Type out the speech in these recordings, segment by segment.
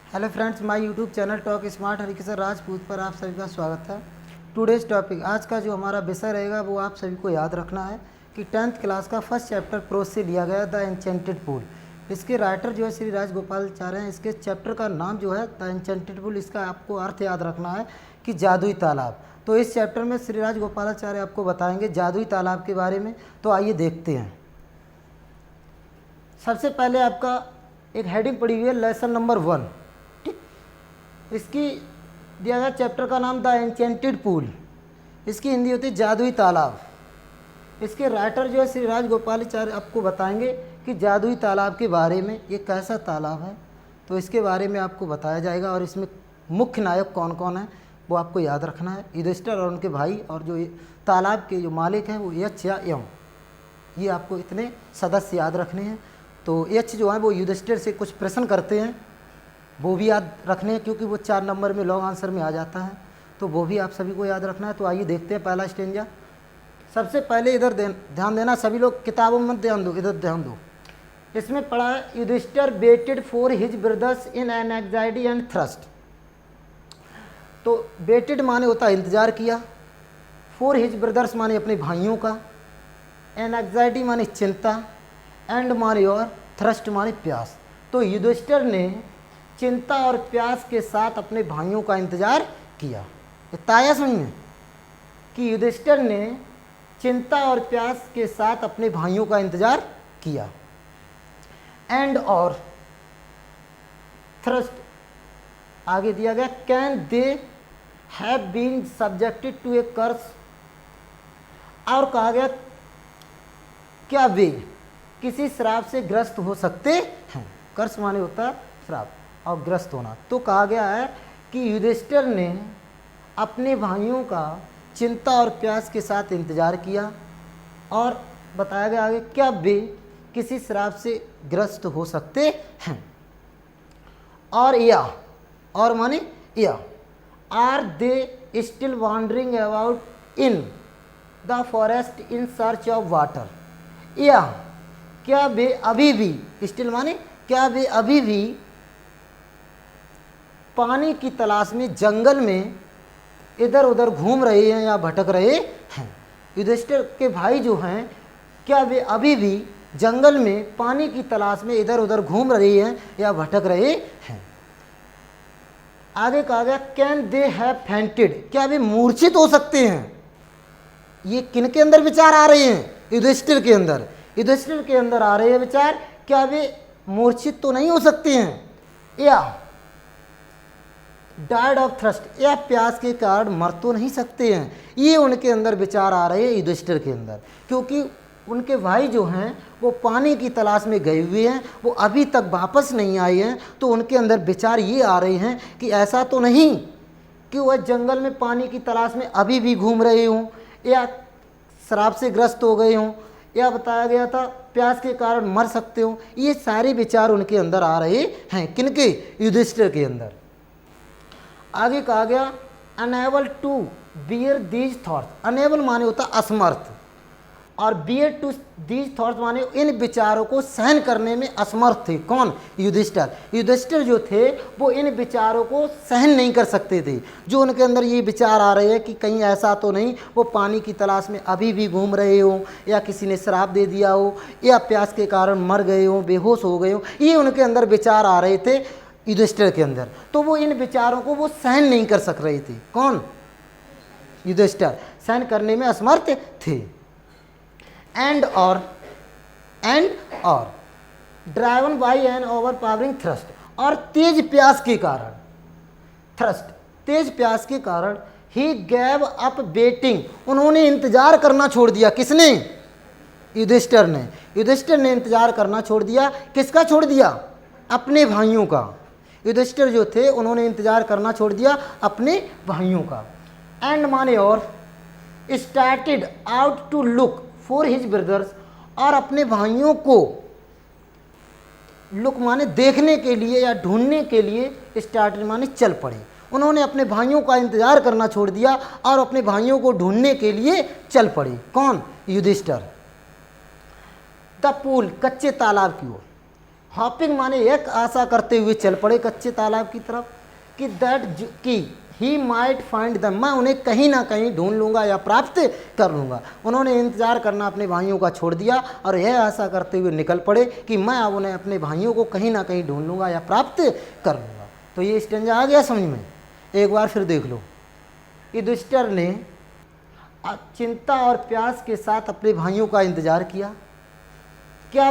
Hello friends, my YouTube channel talk smart Harikishan Rajput पर आप सभी का स्वागत है। टुडेज टॉपिक, आज का जो हमारा विषय रहेगा वो आप सभी को याद रखना है कि 10th क्लास का फर्स्ट चैप्टर प्रोज से लिया गया द एन्चेंटेड पूल। इसके राइटर जो है श्री राजगोपालाचार्य हैं। इसके चैप्टर का नाम जो है द एन्चेंटेड पूल, इसका आपको अर्थ याद रखना है कि जादुई तालाब। तो इस चैप्टर में श्री राजगोपालाचार्य आपको बताएंगे जादुई तालाब के बारे में। तो आइए देखते हैं। सबसे पहले आपका एक हेडिंग पड़ी हुई है लेसन नंबर 1। इसकी दिया गया चैप्टर का नाम द एन्चेंटेड पूल, इसकी हिंदी होती है जादुई तालाब। इसके राइटर जो है श्री राजगोपालाचार्य आपको बताएंगे कि जादुई तालाब के बारे में, ये कैसा तालाब है, तो इसके बारे में आपको बताया जाएगा। और इसमें मुख्य नायक कौन कौन है वो आपको याद रखना है, युधिष्ठिर और उनके भाई, और जो तालाब के जो मालिक हैं वो यक्ष या यम। ये आपको इतने सदस्य याद रखने हैं। तो यक्ष जो है वो युधिष्ठिर से कुछ प्रश्न करते हैं, वो भी याद रखने हैं क्योंकि वो 4 नंबर में लॉन्ग आंसर में आ जाता है, तो वो भी आप सभी को याद रखना है। तो आइए देखते हैं पहला स्टेंजा। सबसे पहले इधर ध्यान देना, सभी लोग किताबों में ध्यान दो, इधर ध्यान दो। इसमें पढ़ा है Yudhishthir waited for his brothers in an anxiety and thirst. तो वेटेड माने होता है इंतजार किया, फॉर हिज ब्रदर्स माने अपने भाइयों का, एन एंग्जाइटी माने चिंता, एंड माने और थ्रस्ट माने प्यास। तो युधिष्ठिर ने चिंता और प्यास के साथ अपने भाइयों का इंतजार किया। ताया सुनी है कि युधिष्ठिर ने चिंता और प्यास के साथ अपने भाइयों का इंतजार किया। एंड और थ्रस्ट आगे दिया गया, can they have been subjected to a curse. और कहा गया क्या वे किसी श्राप से ग्रस्त हो सकते हैं। कर्स माने होता है श्राप और ग्रस्त होना। तो कहा गया है कि युधिष्ठिर ने अपने भाइयों का चिंता और प्यास के साथ इंतजार किया, और बताया गया आगे क्या वे किसी श्राप से ग्रस्त हो सकते हैं। और माने या are they still wandering about in the forest in search of water. या क्या वे अभी भी, स्टिल माने क्या वे अभी भी पानी की तलाश में जंगल में इधर उधर घूम रहे हैं या भटक रहे हैं। युधिष्ठिर के भाई जो हैं, क्या वे अभी भी जंगल में पानी की तलाश में इधर उधर घूम रहे हैं या भटक रहे हैं। आगे कहा गया कैन दे हैव फेंटेड, क्या वे मूर्छित हो सकते हैं। ये किन के अंदर विचार आ रहे हैं, युधिष्ठिर के अंदर। युधिष्ठिर के अंदर आ रहे हैं विचार, क्या वे मूर्छित तो नहीं हो सकते हैं। या डाइड ऑफ थ्रस्ट, या प्यास के कारण मर तो नहीं सकते हैं। ये उनके अंदर विचार आ रहे हैं युधिष्ठिर के अंदर, क्योंकि उनके भाई जो हैं वो पानी की तलाश में गए हुए हैं, वो अभी तक वापस नहीं आए हैं। तो उनके अंदर विचार ये आ रहे हैं कि ऐसा तो नहीं कि वह जंगल में पानी की तलाश में अभी भी घूम रहे हों, या शराब से ग्रस्त हो गए हों, या बताया गया था प्यास के कारण मर सकते हों। ये सारे विचार उनके अंदर आ रहे हैं, किनके, युधिष्ठिर के अंदर। आगे कहा गया unable to bear these thoughts. Unable माने होता असमर्थ, और बियर टू दीज थॉट्स माने इन विचारों को सहन करने में असमर्थ थे। कौन, युधिष्ठिर। युधिष्ठिर जो थे वो इन विचारों को सहन नहीं कर सकते थे। जो उनके अंदर ये विचार आ रहे हैं कि कहीं ऐसा तो नहीं वो पानी की तलाश में अभी भी घूम रहे हो, या किसी ने श्राप दे दिया हो, या प्यास के कारण मर गए हो, बेहोश हो गए हो। ये उनके अंदर विचार आ रहे थे युधिष्ठिर के अंदर। तो वो इन विचारों को वो सहन नहीं कर सक रहे थे। कौन, युधिष्ठिर सहन करने में असमर्थ थे। एंड और driven by an overpowering thirst, और तेज प्यास के कारण, थ्रस्ट तेज प्यास के कारण, ही गैव अप वेटिंग, उन्होंने इंतजार करना छोड़ दिया। किसने, युधिष्ठिर ने। युधिष्ठिर ने इंतजार करना छोड़ दिया। किसका छोड़ दिया, अपने भाइयों का। युधिष्ठिर जो थे उन्होंने इंतजार करना छोड़ दिया अपने भाइयों का। एंड माने और started out to look for his brothers, और अपने भाइयों को लुक माने देखने के लिए या ढूंढने के लिए, स्टार्टेड माने चल पड़े। उन्होंने अपने भाइयों का इंतजार करना छोड़ दिया और अपने भाइयों को ढूंढने के लिए चल पड़े। कौन, युधिष्ठिर। द पूल, कच्चे तालाब की ओर। हॉपिंग माने एक आशा करते हुए चल पड़े कच्चे तालाब की तरफ कि कि ही माइट फाइंड दम, मैं उन्हें कहीं ना कहीं ढूंढ लूंगा या प्राप्त कर लूंगा। उन्होंने इंतजार करना अपने भाइयों का छोड़ दिया और यह आशा करते हुए निकल पड़े कि मैं अब उन्हें अपने भाइयों को कहीं ना कहीं ढूंढ लूंगा या प्राप्त कर लूंगा। तो ये स्टेंजा आ गया समझ में। एक बार फिर देख लो। युधिष्ठिर ने चिंता और प्यास के साथ अपने भाइयों का इंतजार किया। क्या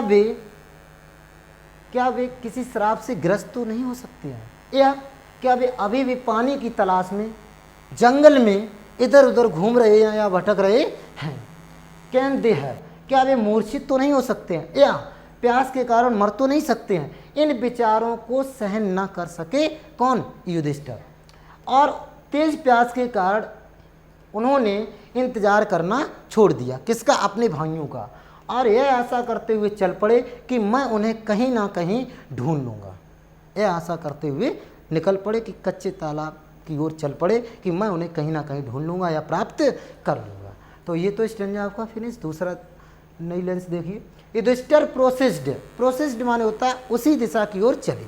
वे किसी श्राप से ग्रस्त तो नहीं हो सकते हैं, या क्या वे अभी भी पानी की तलाश में जंगल में इधर उधर घूम रहे हैं या भटक रहे हैं। कैन दे है, क्या वे मूर्छित तो नहीं हो सकते हैं, या प्यास के कारण मर तो नहीं सकते हैं। इन विचारों को सहन न कर सके कौन, युधिष्ठिर, और तेज प्यास के कारण उन्होंने इंतजार करना छोड़ दिया। किसका, अपने भाइयों का, और यह आशा करते हुए चल पड़े कि मैं उन्हें कहीं ना कहीं ढूंढ लूँगा। यह आशा करते हुए निकल पड़े कि कच्चे तालाब की ओर चल पड़े कि मैं उन्हें कहीं ना कहीं ढूंढ लूँगा या प्राप्त कर लूँगा। तो ये तो स्टेंजा आपका फिनिश। दूसरा नई लेंस देखिए। युधिष्ठिर प्रोसेस्ड माने होता है उसी दिशा की ओर चले,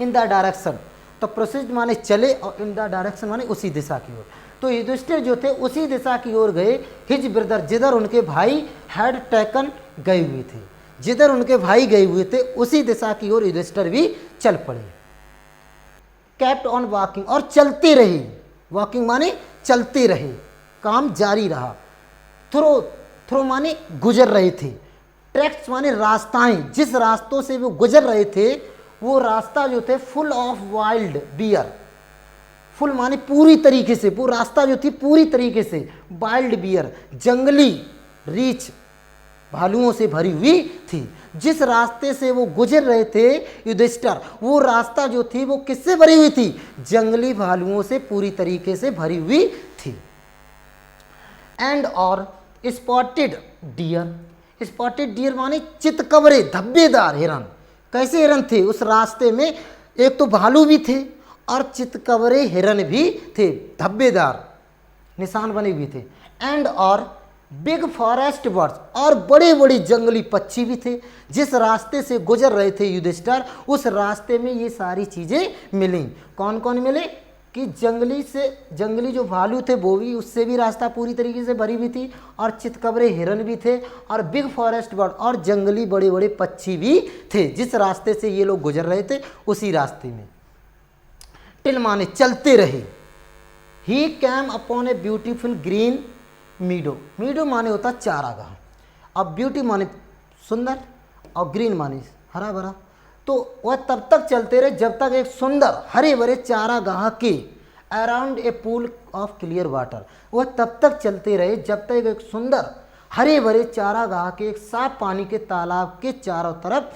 इन द डायरेक्शन। तो प्रोसेस्ड माने चले और इन द डायरेक्शन माने उसी दिशा की ओर। तो युधिष्ठिर जो थे उसी दिशा की ओर गए। हिज ब्रदर, जिधर उनके भाई हैड टेकन गए हुए थे, जिधर उनके भाई गए हुए थे उसी दिशा की ओर युधिष्ठिर भी चल पड़े। कैप्ट ऑन वॉकिंग, और चलते रहे। वॉकिंग माने चलते रहे, काम जारी रहा। थ्रो माने गुजर रहे थे। ट्रैक्स माने रास्ताएं, जिस रास्तों से वो गुजर रहे थे वो रास्ता जो थे full of wild bear. Full माने पूरी तरीके से, वो रास्ता जो थी पूरी तरीके से, वाइल्ड बियर जंगली रीछ भालुओं से भरी हुई थी। जिस रास्ते से वो गुजर रहे थे युधिष्ठिर, वो रास्ता जो थी वो किससे भरी हुई थी, जंगली भालुओं से पूरी तरीके से भरी हुई थी। एंड और स्पॉटेड डियर माने चितकबरे धब्बेदार हिरन। कैसे हिरन थे उस रास्ते में, एक तो भालू भी थे और चितकबरे हिरन भी थे, धब्बेदार निशान बने हुए थे। एंड और बिग फॉरेस्ट बर्ड्स, और बड़े बड़े जंगली पक्षी भी थे। जिस रास्ते से गुजर रहे थे युधिष्ठिर उस रास्ते में ये सारी चीज़ें मिली। कौन कौन मिले कि जंगली जो भालू थे वो भी, उससे भी रास्ता पूरी तरीके से भरी हुई थी, और चितकबरे हिरन भी थे, और बिग फॉरेस्ट बर्ड और जंगली बड़े बड़े पक्षी भी थे। जिस रास्ते से ये लोग गुजर रहे थे उसी रास्ते में। टिल माने चलते रहे। ही cam upon a beautiful green मीडो माने होता चारागाह। अब ब्यूटी माने सुंदर और ग्रीन माने हरा भरा। तो वह तब तक चलते रहे जब तक एक सुंदर हरे भरे चारागाह के around a pool of clear water, वह तब तक चलते रहे जब तक एक सुंदर हरे भरे चारागाह के एक साफ पानी के तालाब के चारों तरफ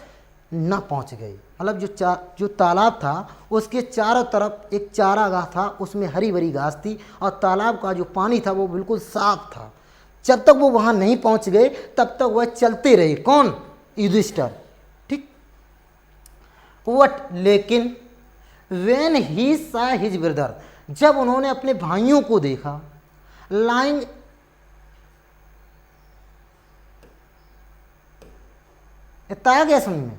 न पहुंच गए। मतलब जो तालाब था उसके चारों तरफ एक चारागाह था, उसमें हरी भरी घास थी और तालाब का जो पानी था वो बिल्कुल साफ था। जब तक वो वहाँ नहीं पहुँच गए तब तक वह चलते रहे। कौन, युधिष्ठिर। ठीक। वट लेकिन वेन ही सा हिज ब्रदर, जब उन्होंने अपने भाइयों को देखा लाइंग इतना आ गया समझ में।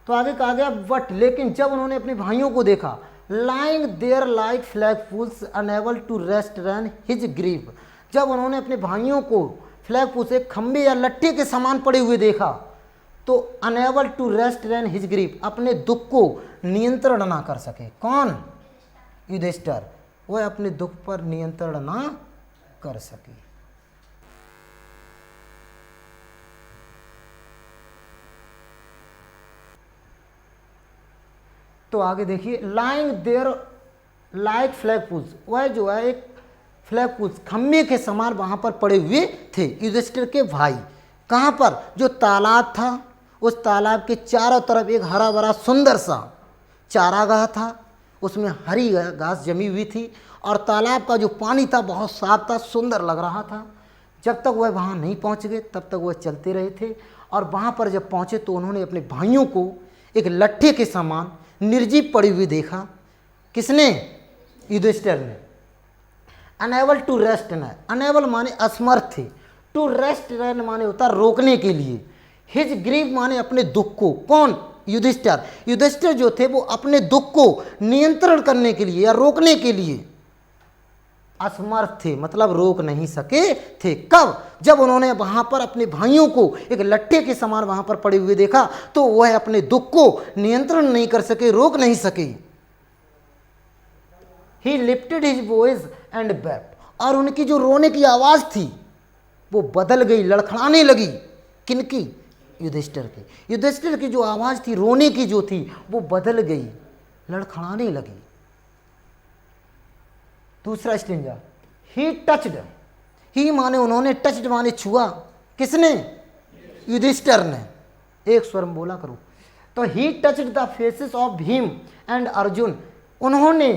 तो आगे कहा गया बट लेकिन जब उन्होंने अपने भाइयों को देखा lying there like flagstaffs unable to restrain his grief, जब उन्होंने अपने भाइयों को फ्लैगफुल से खंबे या लट्ठे के समान पड़े हुए देखा तो unable to restrain his grief, अपने दुख को नियंत्रण ना कर सके। कौन, युधिष्ठिर, वह अपने दुख पर नियंत्रण ना कर सके। तो आगे देखिए लाइंग देयर लाइक फ्लैगफुल्स, वह जो है एक फ्लैगफुल्स खम्बे के समान वहाँ पर पड़े हुए थे युधिष्ठिर के भाई। कहाँ पर, जो तालाब था उस तालाब के चारों तरफ एक हरा भरा सुंदर सा चारागाह था, उसमें हरी घास जमी हुई थी और तालाब का जो पानी था बहुत साफ था, सुंदर लग रहा था। जब तक वह वहाँ नहीं पहुँच गए तब तक वह चलते रहे थे और वहाँ पर जब पहुँचे तो उन्होंने अपने भाइयों को एक लट्ठे के समान निर्जीव पड़ी हुई देखा। किसने, युधिष्ठिर ने। अनेबल टू रेस्ट न, अनेबल माने असमर्थ थे, टू रेस्ट रन माने होता रोकने के लिए, हिज ग्रीव माने अपने दुख को, कौन? युधिष्ठिर। युधिष्ठिर जो थे वो अपने दुख को नियंत्रण करने के लिए या रोकने के लिए असमर्थ थे, मतलब रोक नहीं सके थे। कब? जब उन्होंने वहां पर अपने भाइयों को एक लट्ठे के समान वहां पर पड़े हुए देखा तो वह अपने दुख को नियंत्रण नहीं कर सके, रोक नहीं सके। ही lifted his voice and wept, और उनकी जो रोने की आवाज थी वो बदल गई, लड़खड़ाने लगी। किनकी? युधिष्ठिर की। युधिष्ठिर की जो आवाज थी, रोने की जो थी, वो बदल गई, लड़खड़ाने लगी। दूसरा स्टेंजा, ही टचड, ही माने उन्होंने, टचड माने छुआ। किसने? युधिष्ठिर ने। एक स्वर में बोला करो। तो he touched the faces of Bhim and Arjun, उन्होंने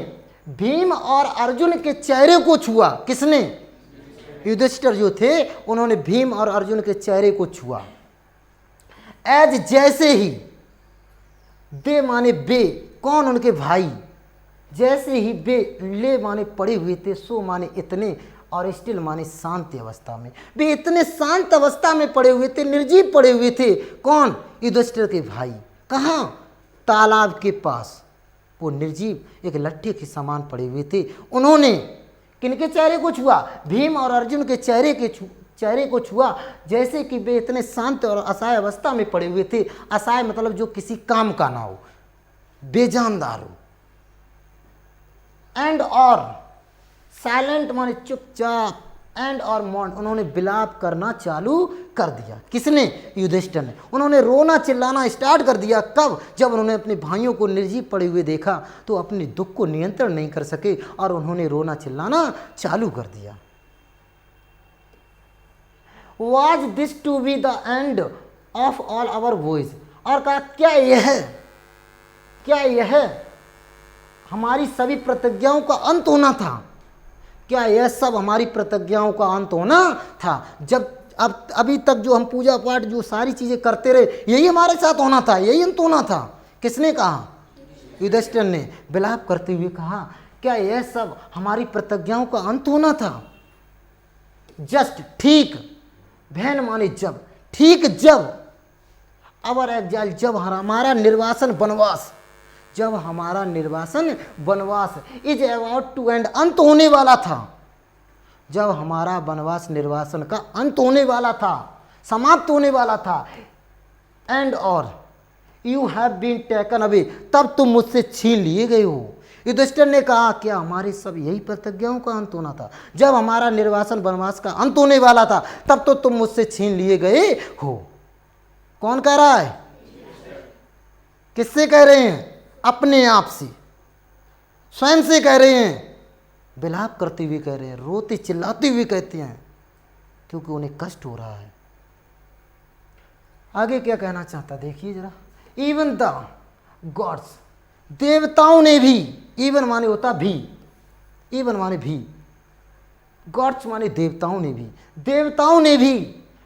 भीम और अर्जुन के चेहरे को छुआ। किसने? युधिष्ठिर जो थे उन्होंने भीम और अर्जुन के चेहरे को छुआ। एज जैसे ही, दे माने बे, कौन? उनके भाई। जैसे ही बे, ले माने पड़े हुए थे, सो माने इतने, और स्टिल माने शांत अवस्था में, वे इतने शांत अवस्था में पड़े हुए थे, निर्जीव पड़े हुए थे। कौन? युधिष्ठिर के भाई। कहाँ? तालाब के पास, वो निर्जीव एक लट्ठे के समान पड़े हुए थे। उन्होंने किनके चेहरे को छुआ? भीम और अर्जुन के चेहरे को छुआ, जैसे कि वे इतने शांत और असहाय अवस्था में पड़े हुए थे। असहाय मतलब जो किसी काम का ना हो, बेजानदार हो। एंड और साइलेंट माने चुपचाप, एंड और मौन, उन्होंने विलाप करना चालू कर दिया। किसने? युधिष्ठिर ने। उन्होंने रोना चिल्लाना स्टार्ट कर दिया। कब? जब उन्होंने अपने भाइयों को निर्जीव पड़े हुए देखा तो अपने दुख को नियंत्रण नहीं कर सके और उन्होंने रोना चिल्लाना चालू कर दिया। Was this to be the end of all our voice? और कहा क्या यह हमारी सभी प्रतिज्ञाओं का अंत होना था? क्या यह सब हमारी प्रतिज्ञाओं का अंत होना था? जब अभी तक जो हम पूजा पाठ जो सारी चीजें करते रहे, यही हमारे साथ होना था, यही अंत होना था। किसने कहा? युधिष्ठिर ने विलाप करते हुए कहा, क्या यह सब हमारी प्रतिज्ञाओं का अंत होना था? जस्ट, ठीक, बहन माने जब, ठीक जब, अवर एग्जाइल, जब हमारा निर्वासन वनवास, जब हमारा निर्वासन वनवास इज अबाउट टू एंड, अंत होने वाला था। जब हमारा वनवास निर्वासन का अंत होने वाला था, समाप्त होने वाला था। एंड और you have been taken away, तब तुम मुझसे छीन लिए गए हो। युधिष्ठिर ने कहा, क्या हमारे सब यही प्रतिज्ञाओं का अंत होना था? जब हमारा निर्वासन वनवास का अंत होने वाला था तब तो तुम मुझसे छीन लिए गए हो। कौन कह रहा है? किससे कह रहे हैं? अपने आप से, स्वयं से कह रहे हैं। विलाप करते हुए कह रहे हैं, रोते चिल्लाते हुए कहते हैं, क्योंकि उन्हें कष्ट हो रहा है। आगे क्या कहना चाहता देखिए जरा। इवन द गॉड्स, देवताओं ने भी, इवन माने होता भी, इवन माने भी, गॉड्स माने देवताओं ने भी, देवताओं ने भी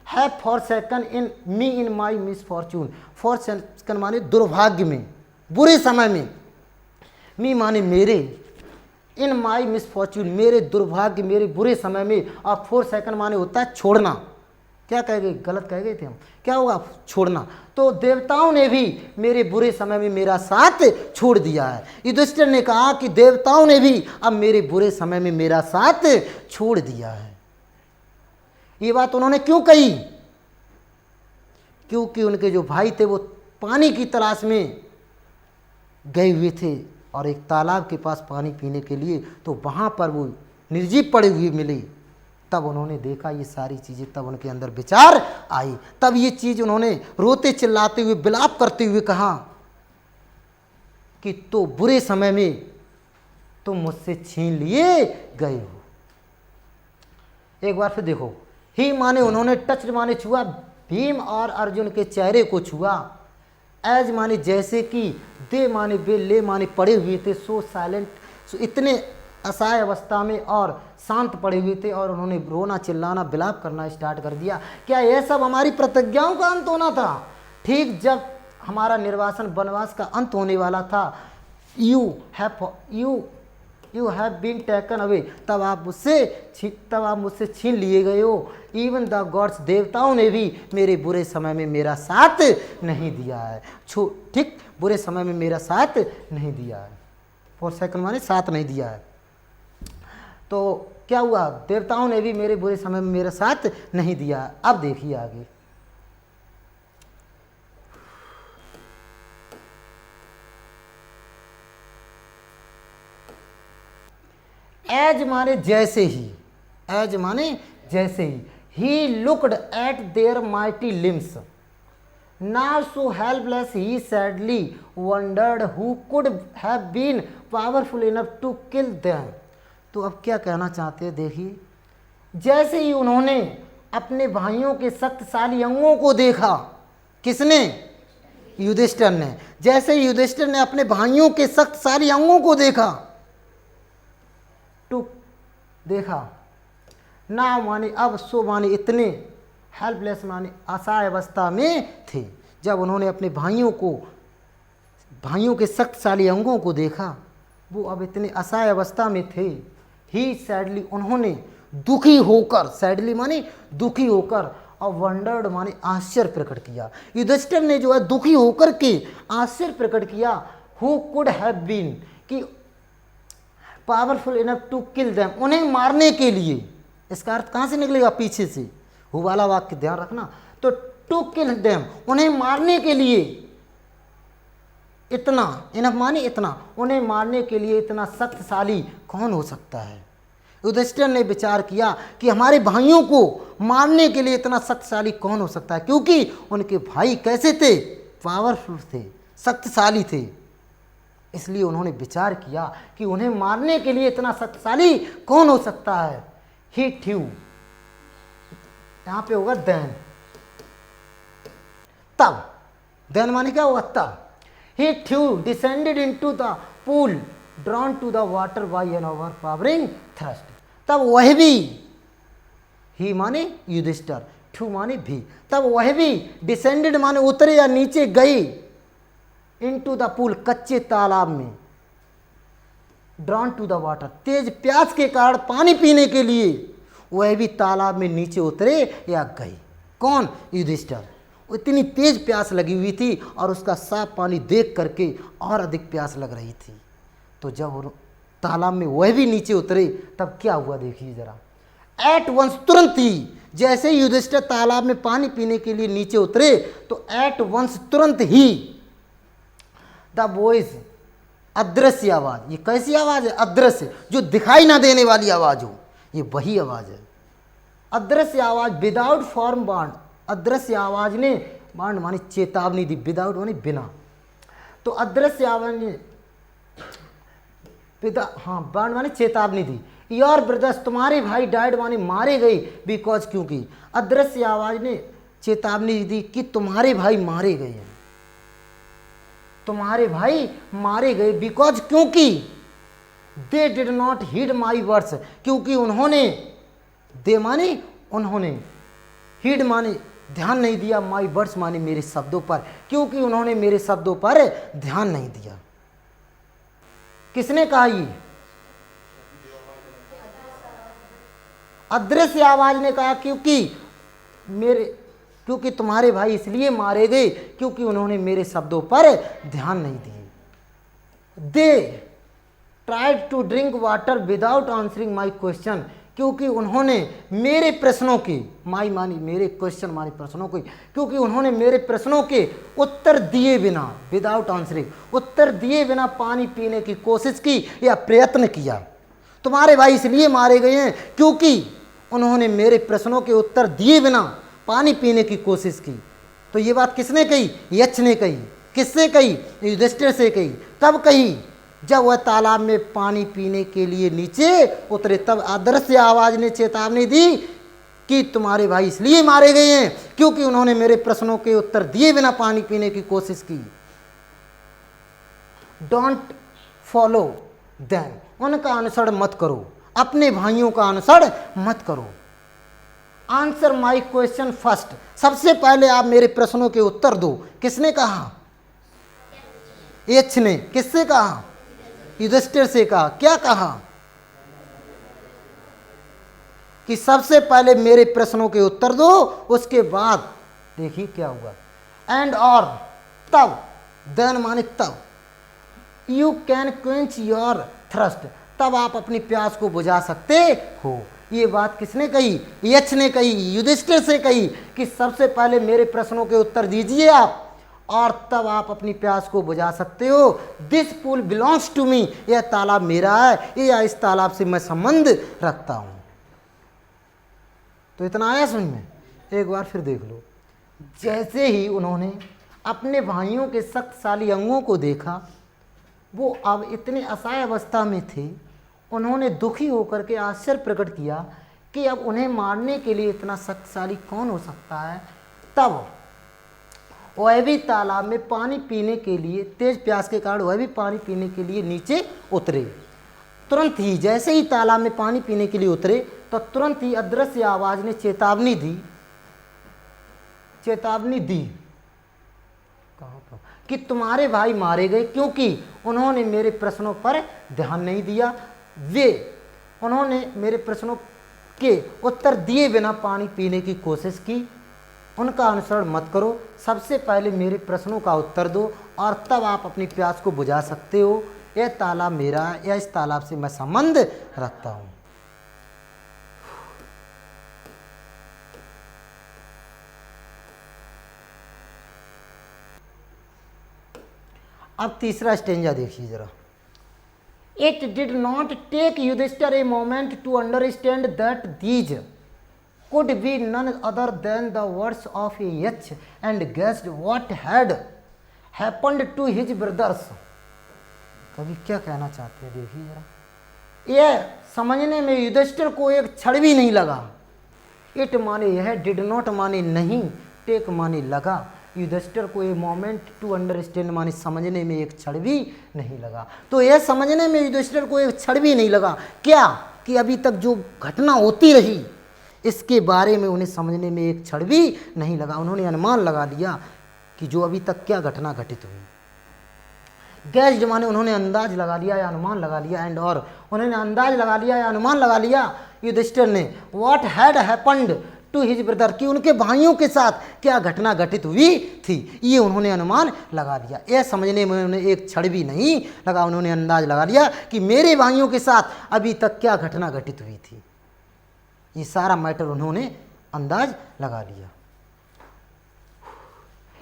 have forsaken in me in my misfortune, forsaken माने दुर्भाग्य में, बुरे समय में, मी माने मेरे, इन माई मिसफॉर्चून मेरे दुर्भाग्य, मेरे बुरे समय में, और फॉरसेकन माने होता है छोड़ना। क्या कह गए? गलत कह गए थे हम। क्या होगा? छोड़ना। तो देवताओं ने भी मेरे बुरे समय में मेरा साथ छोड़ दिया है। युधिष्ठिर ने कहा कि देवताओं ने भी अब मेरे बुरे समय में मेरा साथ छोड़ दिया है। ये बात उन्होंने क्यों कही? क्योंकि उनके जो भाई थे वो पानी की तलाश में गए हुए थे और एक तालाब के पास पानी पीने के लिए, तो वहाँ पर वो निर्जीव पड़े हुए मिले। तब उन्होंने देखा ये सारी चीज़ें, तब उनके अंदर विचार आई। तब ये चीज़ उन्होंने रोते चिल्लाते हुए विलाप करते हुए कहा कि तो बुरे समय में तुम मुझसे छीन लिए गए हो। एक बार फिर देखो, ही माने उन्होंने, टच माने छुआ, भीम और अर्जुन के चेहरे को छुआ। एज माने जैसे कि, दे माने वे, ले माने पड़े हुए थे, सो साइलेंट, सो इतने असहाय अवस्था में और शांत पड़े हुए थे, और उन्होंने रोना चिल्लाना विलाप करना स्टार्ट कर दिया। क्या यह सब हमारी प्रतिज्ञाओं का अंत होना था? ठीक जब हमारा निर्वासन वनवास का अंत होने वाला था। You you have been taken away, तब आप मुझसे छीन लिए गए हो। इवन द गॉड्स, देवताओं ने भी मेरे बुरे समय में मेरा साथ नहीं दिया है। ठीक, बुरे समय में मेरा साथ नहीं दिया है। फॉर सेकंड माने साथ नहीं दिया है। तो क्या हुआ, देवताओं ने भी मेरे बुरे समय में मेरा साथ नहीं दिया है। अब देखिए आगे, एज माने जैसे ही, एज माने जैसे ही, he looked at their mighty limbs, now so helpless he sadly wondered who could have been powerful enough to kill them. तो अब क्या कहना चाहते हैं, देखिए, जैसे ही उन्होंने अपने भाइयों के शक्तिशाली अंगों को देखा, किसने, युधिष्ठिर ने, जैसे ही युधिष्ठिर ने अपने भाइयों के शक्तिशाली अंगों को देखा, टू देखा, ना माने अब, सो माने इतने, हेल्पलेस माने असहाय अवस्था में थे। जब उन्होंने अपने भाइयों के शक्तिशाली अंगों को देखा, वो अब इतने असहाय अवस्था में थे। ही सैडली, उन्होंने दुखी होकर, सैडली माने दुखी होकर, और वंडर्ड माने आश्चर्य प्रकट किया। युधिष्ठिर ने जो है दुखी होकर के आश्चर्य प्रकट किया। हु कुड हैव बीन, कि powerful enough to kill them, उन्हें मारने के लिए। इसका अर्थ कहाँ से निकलेगा, पीछे से, हु वाला वाक्य ध्यान रखना। तो टू किल देम, उन्हें मारने के लिए, इतना, इनफ माने इतना, उन्हें मारने के लिए इतना शक्तिशाली कौन हो सकता है। युधिष्ठिर ने विचार किया कि हमारे भाइयों को मारने के लिए इतना शक्तिशाली कौन हो सकता है, क्योंकि उनके भाई कैसे थे, पावरफुल थे, शक्तिशाली थे। इसलिए उन्होंने विचार किया कि उन्हें मारने के लिए इतना शक्तिशाली कौन हो सकता है। ही थ्यू, यहां पे होगा देन, तब, देन माने क्या होगा, तब। He too descended into the pool drawn to the water by an overpowering thrust, तब वह भी, ही माने युधिष्ठिर, थ्यू माने भी, तब वह भी, डिसेंडेड माने उतरे या नीचे गए, इनटू द पूल कच्चे तालाब में, ड्रॉन टू द वाटर, तेज प्यास के कारण पानी पीने के लिए वह भी तालाब में नीचे उतरे या गए। कौन, युधिष्ठिर। इतनी तेज प्यास लगी हुई थी और उसका साफ पानी देख करके और अधिक प्यास लग रही थी। तो जब तालाब में वह भी नीचे उतरे, तब क्या हुआ देखिए जरा। एट वंस, तुरंत ही, जैसे ही युधिष्ठिर तालाब में पानी पीने के लिए नीचे उतरे, तो एट वंस, तुरंत ही, द वॉइस, अदृश्य आवाज, ये कैसी आवाज है, अदृश्य, जो दिखाई ना देने वाली आवाज हो, ये वही आवाज है। अदृश्य आवाज, विदाउट फॉर्म बाण, अदृश्य आवाज ने, बाण मानी चेतावनी दी, विदाउट मानी बिना, तो अदृश्य आवाज ने बाण मानी चेतावनी दी। योर ब्रदर्स, तुम्हारे भाई डाइड माने मारे गए, बिकॉज, क्योंकि, अदृश्य आवाज ने चेतावनी दी कि तुम्हारे भाई मारे गए हैं, तुम्हारे भाई मारे गए, बिकॉज, क्योंकि, they did not heed my words, क्योंकि उन्होंने, दे माने उन्होंने, हीड माने ध्यान नहीं दिया, माई वर्ड्स माने मेरे शब्दों पर, क्योंकि उन्होंने मेरे शब्दों पर ध्यान नहीं दिया। किसने कहा ये, अदृश्य आवाज ने कहा, क्योंकि तुम्हारे भाई इसलिए मारे गए क्योंकि उन्होंने मेरे शब्दों पर ध्यान नहीं दिए। They tried to drink water without answering my question, क्योंकि उन्होंने मेरे प्रश्नों के, माई मानी मेरे क्वेश्चन मानी प्रश्नों के, क्योंकि उन्होंने मेरे प्रश्नों के उत्तर दिए बिना, विदाउट आंसरिंग, उत्तर दिए बिना पानी पीने की कोशिश की या प्रयत्न किया। तुम्हारे भाई इसलिए मारे गए हैं क्योंकि उन्होंने मेरे प्रश्नों के उत्तर दिए बिना पानी पीने की कोशिश की। तो ये बात किसने कही, यक्ष ने कही। किससे कही, युधिष्ठिर से कही। कब कही, जब वह तालाब में पानी पीने के लिए नीचे उतरे, तब अदृश्य आवाज ने चेतावनी दी कि तुम्हारे भाई इसलिए मारे गए हैं क्योंकि उन्होंने मेरे प्रश्नों के उत्तर दिए बिना पानी पीने की कोशिश की। डोंट फॉलो देम, उनका अनुसरण मत करो, अपने भाइयों का अनुसरण मत करो। आंसर माई क्वेश्चन फर्स्ट, सबसे पहले आप मेरे प्रश्नों के उत्तर दो। किसने कहा, यक्ष ने। किससे कहा, युधिष्ठिर से कहा, क्या कहा कि सबसे पहले मेरे प्रश्नों के उत्तर दो, उसके बाद देखिए क्या हुआ। एंड और तब, देन माने तब, you can quench your thrust, तब आप अपनी प्यास को बुझा सकते हो। ये बात किसने कही? यक्ष ने कही, युधिष्ठिर से कही कि सबसे पहले मेरे प्रश्नों के उत्तर दीजिए आप, और तब आप अपनी प्यास को बुझा सकते हो। This pool belongs to me, यह तालाब मेरा है, या इस तालाब से मैं संबंध रखता हूं। तो इतना आया समझ में? एक बार फिर देख लो। जैसे ही उन्होंने अपने भाइयों के शक्तिशाली अंगों को देखा, वो अब इतने असहाय अवस्था में थे, उन्होंने दुखी होकर के आश्चर्य प्रकट किया कि अब उन्हें मारने के लिए इतना शक्तिशाली कौन हो सकता है। तब वह भी तालाब में पानी पीने के लिए, तेज प्यास के कारण वह भी पानी पीने के लिए नीचे उतरे। तुरंत ही जैसे ही तालाब में पानी पीने के लिए उतरे, तो तुरंत ही अदृश्य आवाज ने चेतावनी दी कहाँ पर, कि तुम्हारे भाई मारे गए, क्योंकि उन्होंने मेरे प्रश्नों पर ध्यान नहीं दिया। उन्होंने मेरे प्रश्नों के उत्तर दिए बिना पानी पीने की कोशिश की। उनका अनुसरण मत करो, सबसे पहले मेरे प्रश्नों का उत्तर दो, और तब आप अपनी प्यास को बुझा सकते हो। यह तालाब मेरा है, या इस तालाब से मैं संबंध रखता हूं। अब तीसरा स्टेंजा देखिए जरा। It did not take Yudhishthir a moment to understand that these could be none other than the words of a yach, and guessed what had happened to his brothers। कवि क्या कहना चाहते हैं देखिए जरा। यह समझने में युधिष्ठिर को एक क्षण भी नहीं लगा। इट माने यह, डिड नॉट माने नहीं, टेक माने लगा। युधिष्ठिर को ए मोमेंट टू अंडरस्टैंड माने समझने में एक क्षण भी नहीं लगा। तो यह समझने में युधिष्ठिर को एक क्षण भी नहीं लगा क्या, कि अभी तक जो घटना होती रही इसके बारे में उन्हें समझने में एक क्षण भी नहीं लगा। उन्होंने अनुमान लगा लिया कि जो अभी तक क्या घटना घटित हुई। गैस माने उन्होंने अंदाज लगा लिया या अनुमान लगा लिया, एंड और उन्होंने अंदाज लगा लिया या अनुमान लगा लिया युधिष्ठिर ने, what had happened to his brother, कि उनके भाइयों के साथ क्या घटना घटित हुई थी, ये उन्होंने अनुमान लगा लिया। यह समझने में उन्हें एक क्षण भी नहीं लगा। उन्होंने अंदाज लगा लिया कि मेरे भाइयों के साथ अभी तक क्या घटना घटित हुई थी। ये सारा मैटर उन्होंने अंदाज लगा लिया।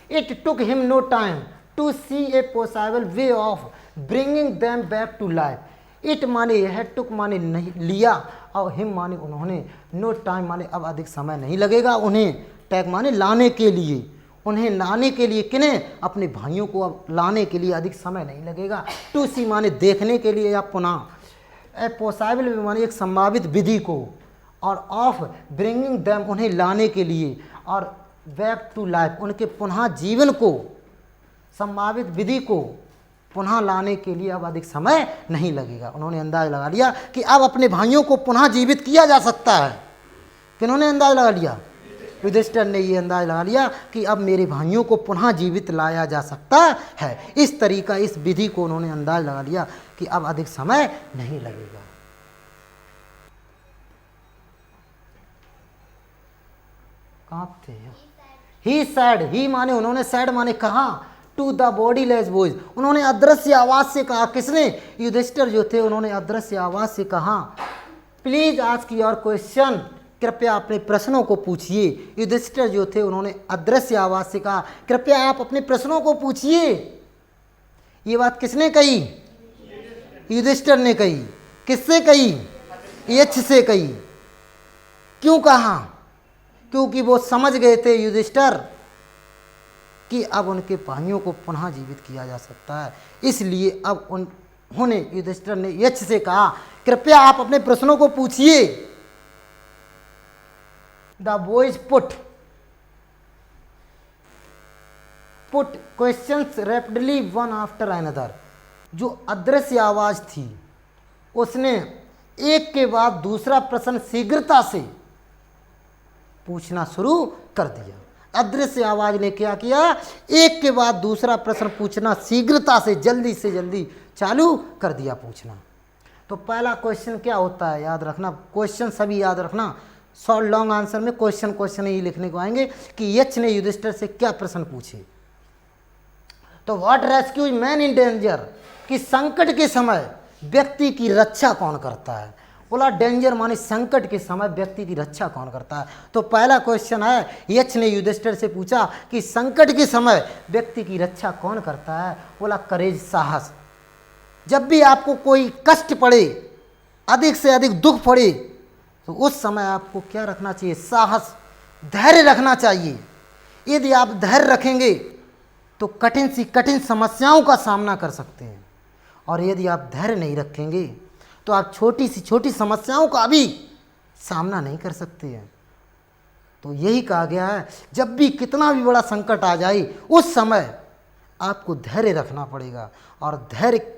It took him no time to see a possible way of bringing them back to life. It माने यह, टुक माने नहीं लिया, और हिम माने उन्होंने, नो टाइम माने अब अधिक समय नहीं लगेगा उन्हें, टैग माने लाने के लिए, उन्हें लाने के लिए, किन्हें, अपने भाइयों को अब लाने के लिए अधिक समय नहीं लगेगा। टू सी माने देखने के लिए या पुनः, ए पॉसिबल माने एक संभावित विधि को, और ऑफ ब्रिंगिंग देम उन्हें लाने के लिए, और बैक टू लाइफ उनके पुनः जीवन को, संभावित विधि को पुनः लाने के लिए अब अधिक समय नहीं लगेगा। उन्होंने अंदाज लगा लिया कि अब अपने भाइयों को पुनः जीवित किया जा सकता है। किन्होंने अंदाज लगा लिया? युधिष्ठिर ने ये अंदाज लगा लिया कि अब मेरे भाइयों को पुनः जीवित लाया जा सकता है। इस तरीका, इस विधि को उन्होंने अंदाज लगा लिया कि अब अधिक समय नहीं लगेगा। कहाँ थे? ही सैड, ही माने उन्होंने, सैड माने कहा, टू द बॉडीलेस बॉयज, उन्होंने अदृश्य आवाज से कहा। किसने? युधिष्ठिर जो थे, उन्होंने अदृश्य आवाज से कहा, प्लीज आस्क योर क्वेश्चन, कृपया अपने प्रश्नों को पूछिए। युधिष्ठिर जो थे, उन्होंने अदृश्य आवाज से कहा, कृपया आप अपने प्रश्नों को पूछिए। ये बात किसने कही? युधिष्ठिर ने कही। किससे कही? यक्ष से कही। क्यों कहा? क्योंकि वो समझ गए थे युधिष्ठिर कि अब उनके भाइयों को पुनः जीवित किया जा सकता है। इसलिए अब उन्होंने, युधिष्ठिर ने यक्ष से कहा, कृपया आप अपने प्रश्नों को पूछिए। The boys put questions rapidly one after another. जो अदृश्य आवाज थी उसने एक के बाद दूसरा प्रश्न शीघ्रता से पूछना शुरू कर दिया। अदृश्य आवाज ने क्या किया? एक के बाद दूसरा प्रश्न पूछना शीघ्रता से जल्दी चालू कर दिया पूछना। तो पहला क्वेश्चन क्या होता है, याद रखना, क्वेश्चन सभी याद रखना। शॉर्ट लॉन्ग आंसर में क्वेश्चन ही लिखने को आएंगे कि यक्ष ने युधिष्ठिर से क्या प्रश्न पूछे। तो what rescues man in danger, कि संकट के समय व्यक्ति की रक्षा कौन करता है। बोला डेंजर माने संकट के समय व्यक्ति की रक्षा कौन करता है। तो पहला क्वेश्चन है, यक्ष ने युधिष्ठिर से पूछा कि संकट के समय व्यक्ति की रक्षा कौन करता है। बोला करेज, साहस। जब भी आपको कोई कष्ट पड़े, अधिक से अधिक दुख पड़े, तो उस समय आपको क्या रखना चाहिए, साहस, धैर्य रखना चाहिए। यदि आप धैर्य रखेंगे तो कठिन सी कठिन समस्याओं का सामना कर सकते हैं, और यदि आप धैर्य नहीं रखेंगे तो आप छोटी सी छोटी समस्याओं का भी सामना नहीं कर सकते हैं। तो यही कहा गया है, जब भी कितना भी बड़ा संकट आ जाए उस समय आपको धैर्य रखना पड़ेगा, और धैर्य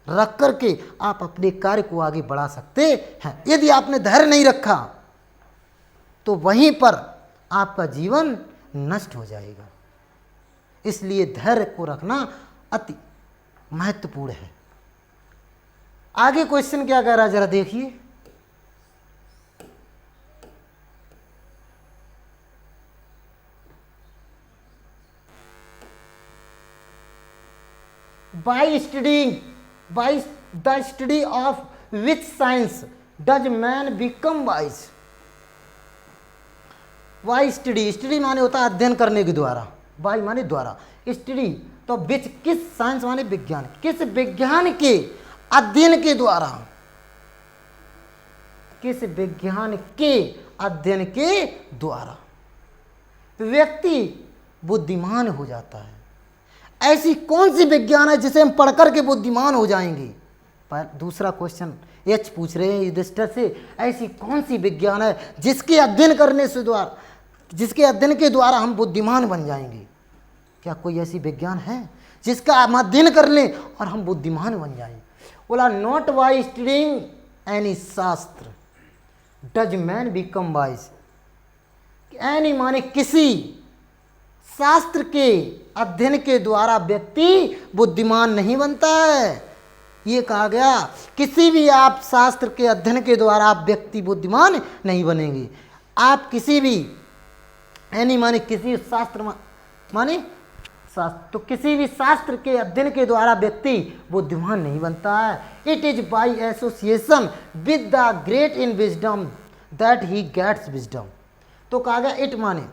रख करके आप अपने कार्य को आगे बढ़ा सकते हैं। यदि आपने धैर्य नहीं रखा तो वहीं पर आपका जीवन नष्ट हो जाएगा। इसलिए धैर्य को रखना अति महत्वपूर्ण है। आगे क्वेश्चन क्या कह रहा है जरा देखिए। by the study of which science does man become wise। Why study माने होता है अध्ययन करने के द्वारा, वाई माने द्वारा, स्टडी तो विच, किस, साइंस माने विज्ञान, किस विज्ञान के अध्ययन के द्वारा, किस विज्ञान के अध्ययन के द्वारा व्यक्ति बुद्धिमान हो जाता है। ऐसी कौन सी विज्ञान है जिसे हम पढ़कर के बुद्धिमान हो जाएंगे। पर दूसरा क्वेश्चन यक्ष पूछ रहे हैं युधिष्ठिर से, ऐसी कौन सी विज्ञान है जिसके अध्ययन करने से द्वारा, जिसके अध्ययन के द्वारा हम बुद्धिमान बन जाएंगे। क्या कोई ऐसी विज्ञान है जिसका हम अध्ययन कर लें और हम बुद्धिमान बन जाएं। बोला नॉट बाय स्टडीइंग एनी शास्त्र does man become wise. Any माने किसी शास्त्र के अध्ययन के द्वारा व्यक्ति बुद्धिमान नहीं बनता है। ये कहा गया किसी भी आप शास्त्र के अध्ययन के द्वारा आप व्यक्ति बुद्धिमान नहीं बनेंगे। आप किसी भी, एनी माने किसी शास्त्र माने शास्त्र, तो किसी भी शास्त्र के अध्ययन के द्वारा व्यक्ति बुद्धिमान नहीं बनता है। It is by association with the great in wisdom that he gets wisdom. तो कहा गया इट माने,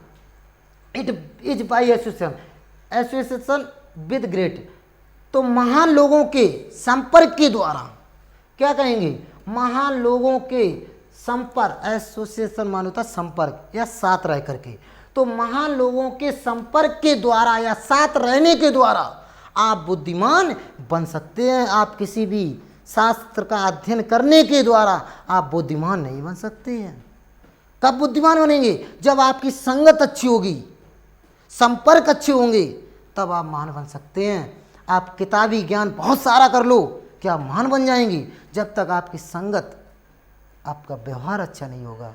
it is by association with great, तो महान लोगों के संपर्क के द्वारा, क्या कहेंगे, महान लोगों के संपर्क, एसोसिएशन मानो था संपर्क या साथ रह करके, तो महान लोगों के संपर्क के द्वारा या साथ रहने के द्वारा आप बुद्धिमान बन सकते हैं। आप किसी भी शास्त्र का अध्ययन करने के द्वारा आप बुद्धिमान नहीं बन सकते हैं। कब बुद्धिमान बनेंगे, जब आपकी संगत अच्छी होगी, संपर्क अच्छे होंगे, तब आप महान बन सकते हैं। आप किताबी ज्ञान बहुत सारा कर लो, क्या महान बन जाएंगे। जब तक आपकी संगत, आपका व्यवहार अच्छा नहीं होगा,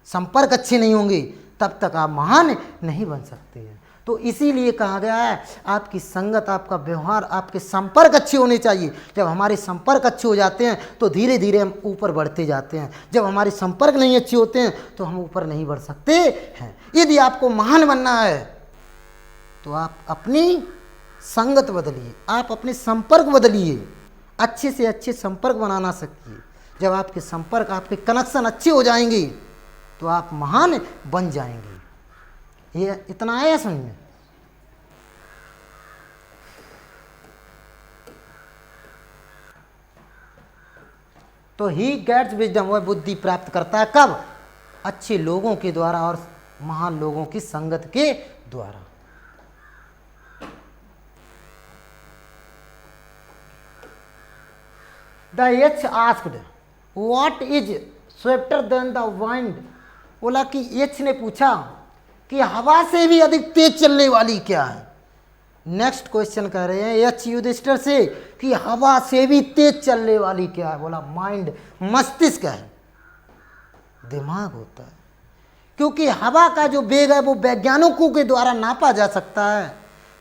संपर्क अच्छे नहीं होंगे, तब तक आप महान नहीं बन सकते हैं। तो इसीलिए कहा गया है आपकी संगत, आपका व्यवहार, आपके संपर्क अच्छे होने चाहिए। जब हमारे संपर्क अच्छे हो जाते हैं तो धीरे धीरे हम ऊपर बढ़ते जाते हैं। जब हमारे संपर्क नहीं अच्छे होते हैं तो हम ऊपर नहीं बढ़ सकते हैं। यदि आपको महान बनना है तो आप अपनी संगत बदलिए, आप अपने संपर्क बदलिए, अच्छे से अच्छे संपर्क बनाना सीखिए। जब आपके संपर्क, आपके कनेक्शन अच्छे हो जाएंगे तो आप महान बन जाएंगे। ये इतना आया समझ में। तो ही गेट्स विजडम, वह बुद्धि प्राप्त करता है कब, अच्छे लोगों के द्वारा और महान लोगों की संगत के द्वारा। द यक्ष asked what is swifter than the wind. बोला कि यक्ष ने पूछा कि हवा से भी अधिक तेज चलने वाली क्या है। नेक्स्ट क्वेश्चन कह रहे हैं यक्ष युधिष्ठिर से कि हवा से भी तेज चलने वाली क्या है। बोला माइंड, मस्तिष्क है, दिमाग होता है। क्योंकि हवा का जो वेग है वो वैज्ञानिकों के द्वारा नापा जा सकता है,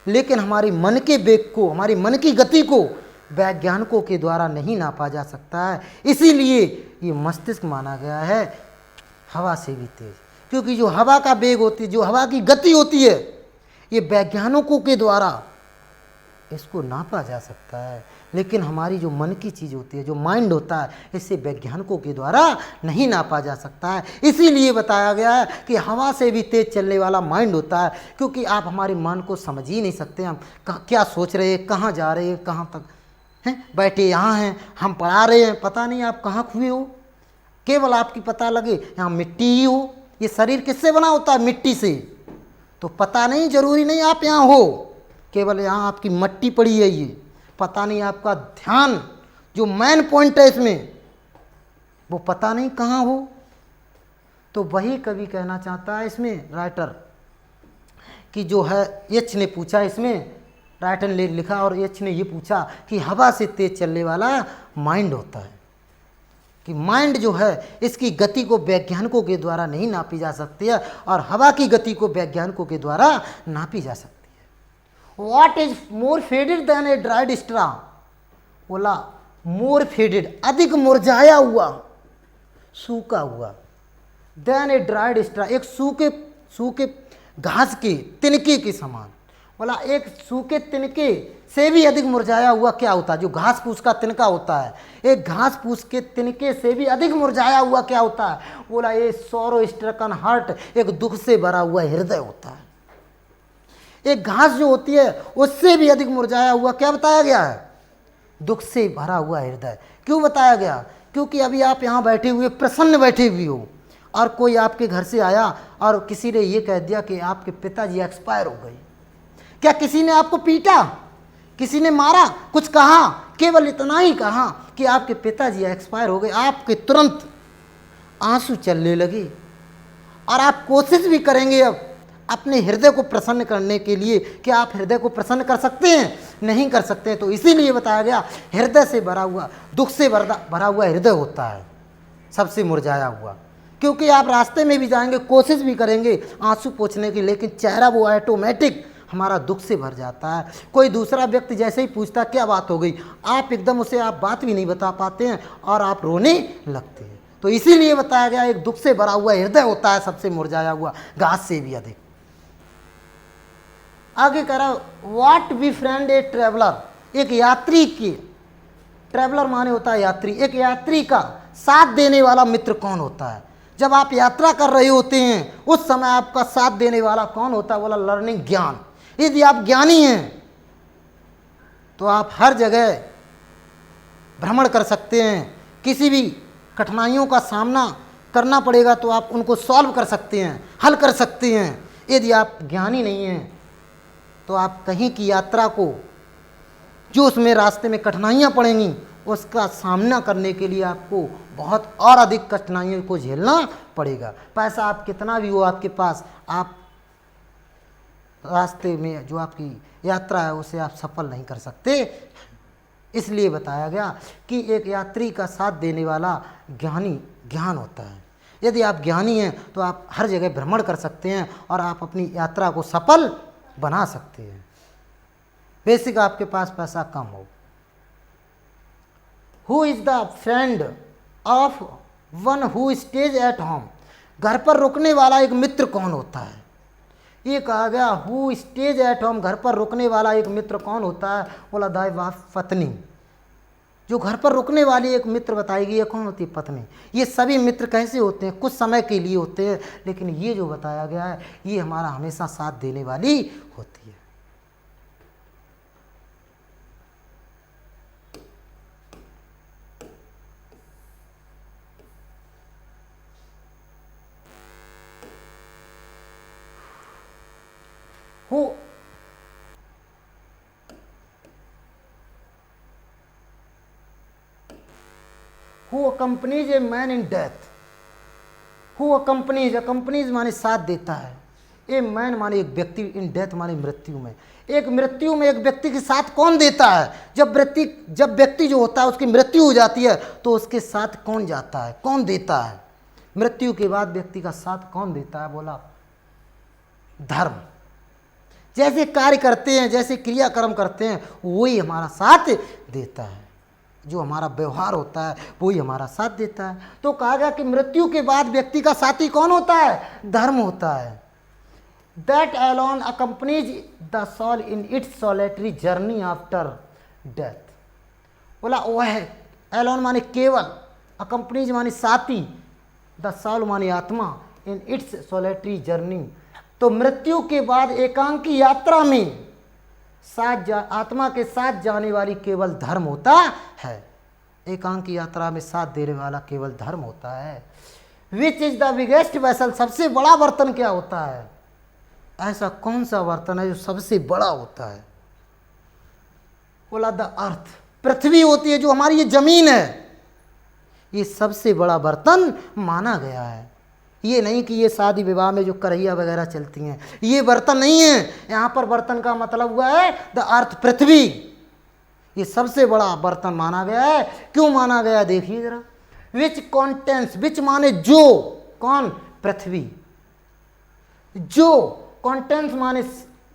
लेकिन हमारे मन के वेग को, हमारी मन की गति को वैज्ञानिकों के द्वारा नहीं नापा जा सकता है। इसीलिए ये मस्तिष्क माना गया है हवा से भी तेज, क्योंकि जो हवा का वेग होती है, जो हवा की गति होती है, ये वैज्ञानिकों के द्वारा इसको नापा जा सकता है। लेकिन हमारी जो मन की चीज़ होती है, जो माइंड होता है, इससे वैज्ञानिकों के द्वारा नहीं नापा जा सकता है। इसीलिए बताया गया है कि हवा से भी तेज चलने वाला माइंड होता है, क्योंकि आप हमारे मन को समझ ही नहीं सकते। हम क्या सोच रहे हैं, कहाँ जा रहे हैं, कहाँ तक हैं, बैठे यहाँ हैं, हम पढ़ा रहे हैं, पता नहीं आप कहाँ खुए हो। केवल आपकी पता लगे यहाँ मिट्टी ही हो। ये शरीर किससे बना होता है? मिट्टी से। तो पता नहीं, जरूरी नहीं आप यहाँ हो, केवल यहाँ आपकी मट्टी पड़ी है। ये पता नहीं आपका ध्यान जो मेन पॉइंट है इसमें, वो पता नहीं कहाँ हो। तो वही कवि कहना चाहता है इसमें, राइटर, कि जो है एच ने पूछा, इसमें राइटर ने लिखा और एच ने ये पूछा कि हवा से तेज चलने वाला माइंड होता है, कि माइंड जो है इसकी गति को वैज्ञानिकों के द्वारा नहीं नापी जा सकती है, और हवा की गति को वैज्ञानिकों के द्वारा नापी जा सकती है। What is more faded than a dried straw? बोला more faded, अधिक मुरझाया हुआ, सूखा हुआ, than a dried straw, एक सूखे घास के तिनके के समान। बोला एक सूखे तिनके से भी अधिक मुरझाया हुआ क्या होता है? जो घास फूस का तिनका होता है, एक घास फूस के तिनके से भी अधिक मुरझाया हुआ क्या होता है? बोला ये sorrow stricken heart, एक दुख से भरा हुआ हृदय होता है। एक घास जो होती है उससे भी अधिक मुरझाया हुआ क्या बताया गया है? दुख से भरा हुआ हृदय। क्यों बताया गया? क्योंकि अभी आप यहाँ बैठे हुए प्रसन्न बैठे हुए हो, और कोई आपके घर से आया और किसी ने ये कह दिया कि आपके पिताजी एक्सपायर हो गए। क्या किसी ने आपको पीटा, किसी ने मारा, कुछ कहा? केवल इतना ही कहा कि आपके पिताजी एक्सपायर हो गए। आपके तुरंत आंसू चलने लगे, और आप कोशिश भी करेंगे अब अपने हृदय को प्रसन्न करने के लिए। क्या आप हृदय को प्रसन्न कर सकते हैं? नहीं कर सकते। तो इसीलिए बताया गया हृदय से भरा हुआ, दुख से भरा हुआ हृदय होता है सबसे मुरझाया हुआ। क्योंकि आप रास्ते में भी जाएंगे, कोशिश भी करेंगे आंसू पोंछने की, लेकिन चेहरा वो ऑटोमेटिक हमारा दुख से भर जाता है। कोई दूसरा व्यक्ति जैसे ही पूछता क्या बात हो गई, आप एकदम उसे आप बात भी नहीं बता पाते हैं और आप रोने लगते हैं। तो इसीलिए बताया गया एक दुख से भरा हुआ हृदय होता है सबसे मुरझाया हुआ, घास से भी अधिक। आगे कह रहा what be friend a traveller, एक यात्री की, ट्रेवलर माने होता है यात्री, एक यात्री का साथ देने वाला मित्र कौन होता है? जब आप यात्रा कर रहे होते हैं उस समय आपका साथ देने वाला कौन होता है? बोला लर्निंग, ज्ञान। यदि आप ज्ञानी हैं तो आप हर जगह भ्रमण कर सकते हैं, किसी भी कठिनाइयों का सामना करना पड़ेगा तो आप उनको सॉल्व कर सकते हैं, हल कर सकते हैं। यदि आप ज्ञानी नहीं हैं तो आप कहीं की यात्रा को, जो उसमें रास्ते में कठिनाइयाँ पड़ेंगी, उसका सामना करने के लिए आपको बहुत और अधिक कठिनाइयों को झेलना पड़ेगा। पैसा आप कितना भी हो आपके पास, आप रास्ते में जो आपकी यात्रा है उसे आप सफल नहीं कर सकते। इसलिए बताया गया कि एक यात्री का साथ देने वाला ज्ञानी ज्ञान होता है। यदि आप ज्ञानी हैं तो आप हर जगह भ्रमण कर सकते हैं और आप अपनी यात्रा को सफल बना सकते हैं। बेसिक आपके पास पैसा कम हो। Who is the friend of one who stays at home, घर पर रुकने वाला एक मित्र कौन होता है? ये कहा गया हु स्टेज एट होम, घर पर रुकने वाला एक मित्र कौन होता है? बोला दाई वाफ, पत्नी। जो घर पर रुकने वाली एक मित्र बताई गई है कौन होती है? पत्नी। ये सभी मित्र कैसे होते हैं? कुछ समय के लिए होते हैं, लेकिन ये जो बताया गया है ये हमारा हमेशा साथ देने वाली होती है। Who accompanies a man in death, who accompanies माने साथ देता है, ए मैन माने एक व्यक्ति, इन डेथ माने मृत्यु में। एक मृत्यु में एक व्यक्ति के साथ कौन देता है? जब व्यक्ति जो होता है उसकी मृत्यु हो जाती है तो उसके साथ कौन जाता है, कौन देता है? मृत्यु के बाद व्यक्ति का साथ कौन देता है? बोला धर्म। जैसे कार्य करते हैं, जैसे क्रियाक्रम करते हैं, वही हमारा साथ देता है। जो हमारा व्यवहार होता है वही हमारा साथ देता है। तो कहा गया कि मृत्यु के बाद व्यक्ति का साथी कौन होता है? धर्म होता है। That alone accompanies the soul in its solitary journey after death। बोला वह alone माने केवल, accompanies माने साथी, the soul माने आत्मा, in its solitary journey। तो मृत्यु के बाद एकांकी यात्रा में आत्मा के साथ जाने वाली केवल धर्म होता है। एकांकी यात्रा में साथ देने वाला केवल धर्म होता है। Which is the biggest vessel, सबसे बड़ा बर्तन क्या होता है? ऐसा कौन सा बर्तन है जो सबसे बड़ा होता है? बोला द अर्थ, पृथ्वी होती है जो हमारी ये जमीन है, ये सबसे बड़ा बर्तन माना गया है। ये नहीं कि ये शादी विवाह में जो कढ़ैया वगैरह चलती हैं ये बर्तन नहीं है। यहाँ पर बर्तन का मतलब हुआ है द अर्थ, पृथ्वी। ये सबसे बड़ा बर्तन माना गया है। क्यों माना गया? देखिए जरा। विच कॉन्टेंस, विच माने जो, कौन? पृथ्वी। जो कॉन्टेंस माने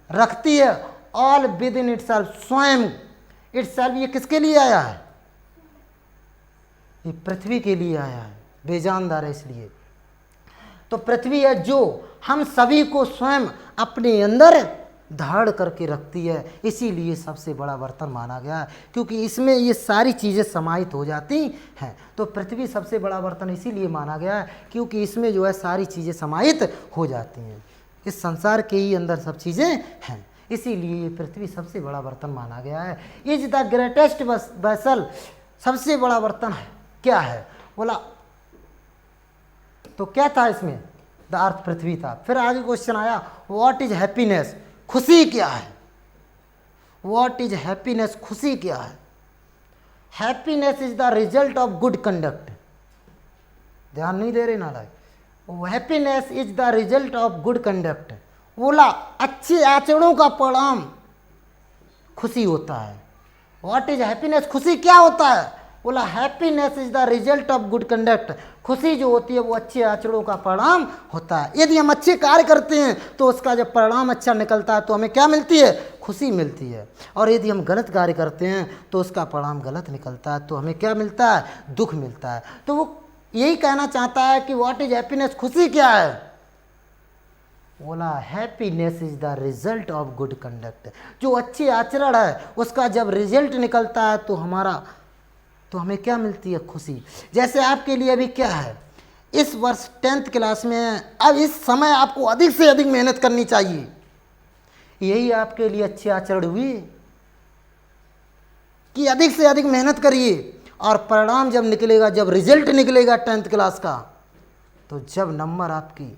रखती है, ऑल विद इन इटसेल्फ, स्वयं इटसेल्फ। ये किसके लिए आया है? ये पृथ्वी के लिए आया है, बेजानदार है इसलिए। तो पृथ्वी है जो हम सभी को स्वयं अपने अंदर धारण करके रखती है, इसीलिए सबसे बड़ा बर्तन माना गया है, क्योंकि इसमें ये सारी चीज़ें समाहित हो जाती हैं। तो पृथ्वी सबसे बड़ा बर्तन इसीलिए माना गया है क्योंकि इसमें जो है सारी चीज़ें समाहित हो जाती हैं। इस संसार के ही अंदर सब चीज़ें हैं, इसीलिए ये पृथ्वी सबसे बड़ा बर्तन माना गया है। इज द ग्रेटेस्ट वेसल, सबसे बड़ा बर्तन है क्या है? बोला तो क्या था इसमें? द अर्थ, पृथ्वी था। फिर आगे क्वेश्चन आया, व्हाट इज हैप्पीनेस, खुशी क्या है? व्हाट इज हैप्पीनेस, खुशी क्या है? Happiness is the result of good conduct. ध्यान नहीं दे रहे नालायक। Happiness is the result of good conduct. बोला अच्छे आचरणों का परिणाम खुशी होता है। व्हाट इज हैप्पीनेस, खुशी क्या होता है? बोला happiness is the result of good conduct. खुशी जो होती है वो अच्छे आचरणों का परिणाम होता है। यदि हम अच्छे कार्य करते हैं तो उसका जब परिणाम अच्छा निकलता है तो हमें क्या मिलती है? खुशी मिलती है। और यदि हम गलत कार्य करते हैं तो उसका परिणाम गलत निकलता है तो हमें क्या मिलता है? दुख मिलता है। तो वो यही कहना चाहता है कि व्हाट इज हैप्पीनेस, खुशी क्या है? बोला happiness is the result of good conduct. जो अच्छे आचरण है उसका जब रिजल्ट निकलता है तो हमें क्या मिलती है? खुशी। जैसे आपके लिए अभी क्या है, इस वर्ष 10th क्लास में है, अब इस समय आपको अधिक से अधिक मेहनत करनी चाहिए। यही आपके लिए अच्छे आचरण हुई कि अधिक से अधिक मेहनत करिए और परिणाम जब निकलेगा, जब रिजल्ट निकलेगा 10th क्लास का, तो जब नंबर आपकी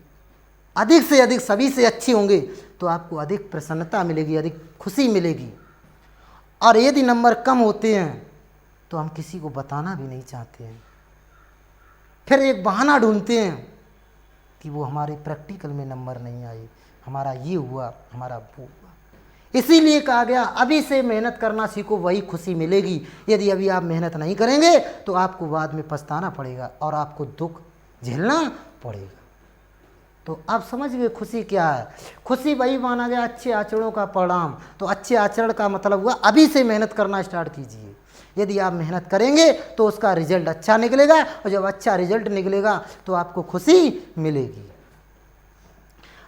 अधिक से अधिक सभी से अच्छे होंगे तो आपको अधिक प्रसन्नता मिलेगी, अधिक खुशी मिलेगी। और यदि नंबर कम होते हैं तो हम किसी को बताना भी नहीं चाहते हैं, फिर एक बहाना ढूंढते हैं कि वो हमारे प्रैक्टिकल में नंबर नहीं आए, हमारा ये हुआ, हमारा वो हुआ। इसीलिए कहा गया अभी से मेहनत करना सीखो, वही खुशी मिलेगी। यदि अभी आप मेहनत नहीं करेंगे तो आपको बाद में पछताना पड़ेगा और आपको दुख झेलना पड़ेगा। तो आप समझ गए खुशी क्या है? खुशी वही माना गया अच्छे आचरणों का परिणाम। तो अच्छे आचरण का मतलब हुआ अभी से मेहनत करना स्टार्ट कीजिए। यदि आप मेहनत करेंगे तो उसका रिजल्ट अच्छा निकलेगा और जब अच्छा रिजल्ट निकलेगा तो आपको खुशी मिलेगी।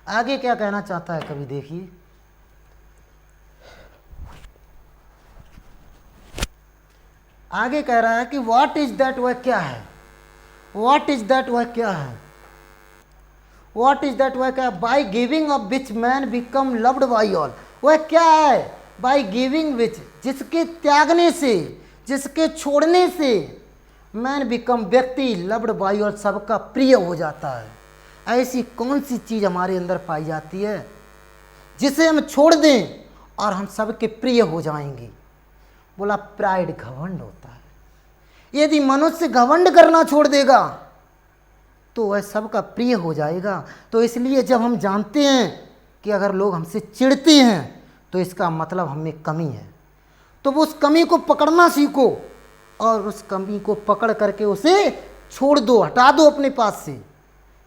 आगे क्या कहना चाहता है कभी देखिए। आगे कह रहा है कि व्हाट इज दैट, वह क्या है? व्हाट इज दैट, वह क्या है? व्हाट इज दैट, वह क्या है? By giving of which man become loved by all. वह क्या है? बाई गिविंग विच, जिसके त्यागने से, जिसके छोड़ने से मैन बिकम, व्यक्ति लव्ड बाई ऑल, सबका प्रिय हो जाता है। ऐसी कौन सी चीज़ हमारे अंदर पाई जाती है जिसे हम छोड़ दें और हम सबके प्रिय हो जाएंगे? बोला प्राइड, घमंड होता है। यदि मनुष्य घमंड करना छोड़ देगा तो वह सबका प्रिय हो जाएगा। तो इसलिए जब हम जानते हैं कि अगर लोग हमसे चिढ़ते हैं तो इसका मतलब हमें कमी है, तो वो उस कमी को पकड़ना सीखो और उस कमी को पकड़ करके उसे छोड़ दो, हटा दो अपने पास से,